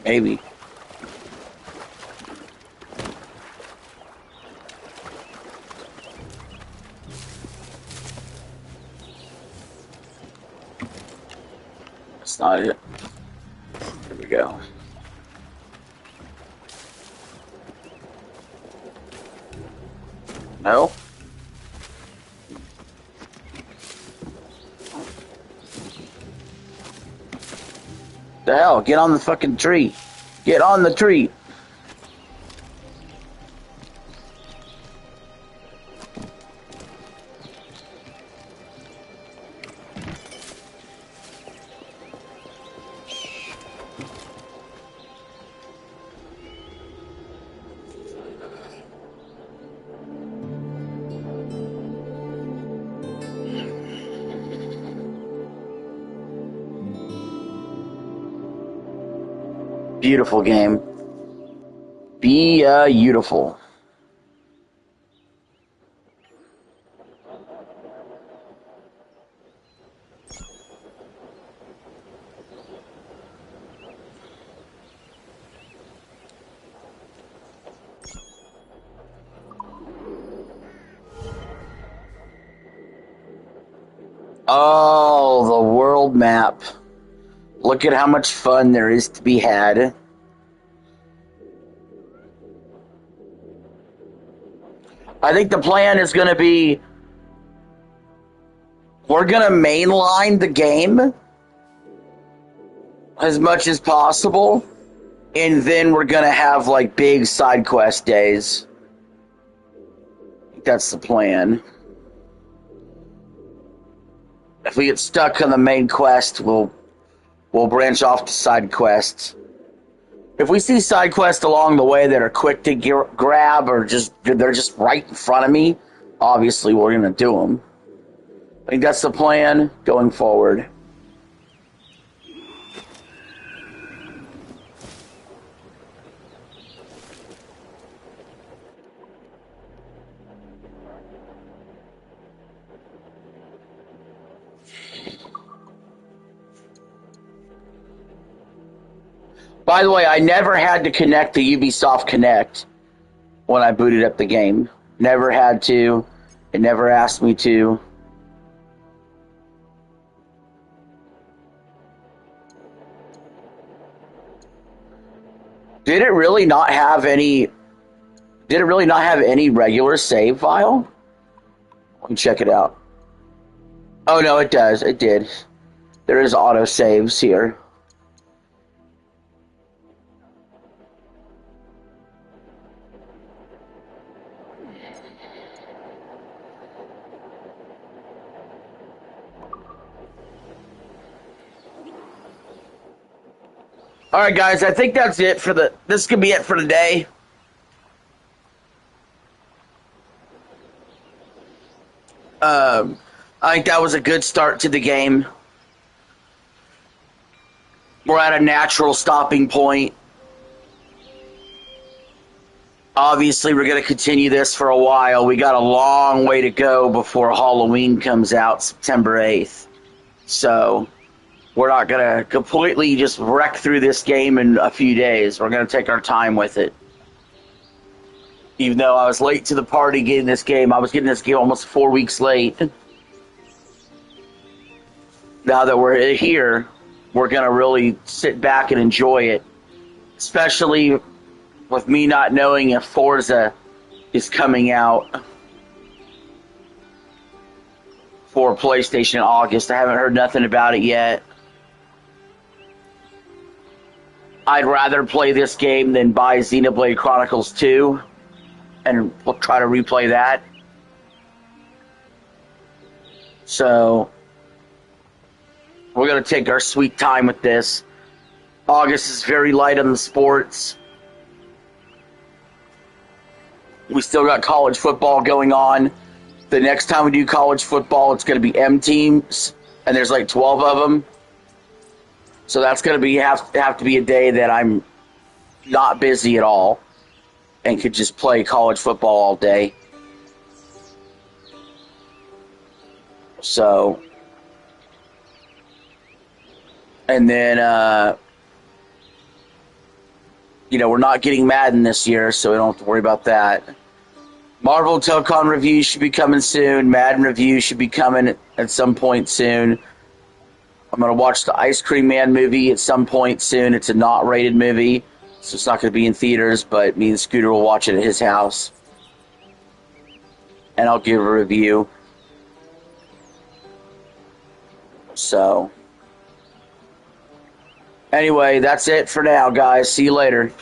Maybe. That's not it. go. No? The hell? Get on the fucking tree. Get on the tree. Beautiful game. Beautiful. Oh, the world map. Look at how much fun there is to be had. I think the plan is going to be, we're going to mainline the game as much as possible, and then we're going to have like big side quest days. I think that's the plan. If we get stuck on the main quest, we'll branch off to side quests. If we see side quests along the way that are quick to grab or they're just right in front of me, obviously we're going to do them. I think that's the plan going forward. By the way, I never had to connect to Ubisoft Connect when I booted up the game. Never had to. It never asked me to. Did it really not have any regular save file? Let me check it out. Oh no, it does. It did. There is auto saves here. All right, guys, I think that's it for this could be it for today. I think that was a good start to the game. We're at a natural stopping point. Obviously, we're going to continue this for a while. We got a long way to go before Halloween comes out, September 8th. So we're not going to completely just wreck through this game in a few days. We're going to take our time with it. Even though I was late to the party getting this game, I was getting this game almost 4 weeks late. Now that we're here, we're going to really sit back and enjoy it. Especially with me not knowing if Forza is coming out for PlayStation in August. I haven't heard nothing about it yet. I'd rather play this game than buy Xenoblade Chronicles 2, and we'll try to replay that. So we're going to take our sweet time with this. August is very light on the sports. We still got college football going on. The next time we do college football, it's going to be M teams, and there's like 12 of them. So that's going to have to be a day that I'm not busy at all and could just play college football all day. So, and then, we're not getting Madden this year, so we don't have to worry about that. Marvel Telecon review should be coming soon. Madden review should be coming at some point soon. I'm going to watch the Ice Cream Man movie at some point soon. It's a not rated movie, so it's not going to be in theaters, but me and Scooter will watch it at his house. And I'll give a review. So, anyway, that's it for now, guys. See you later.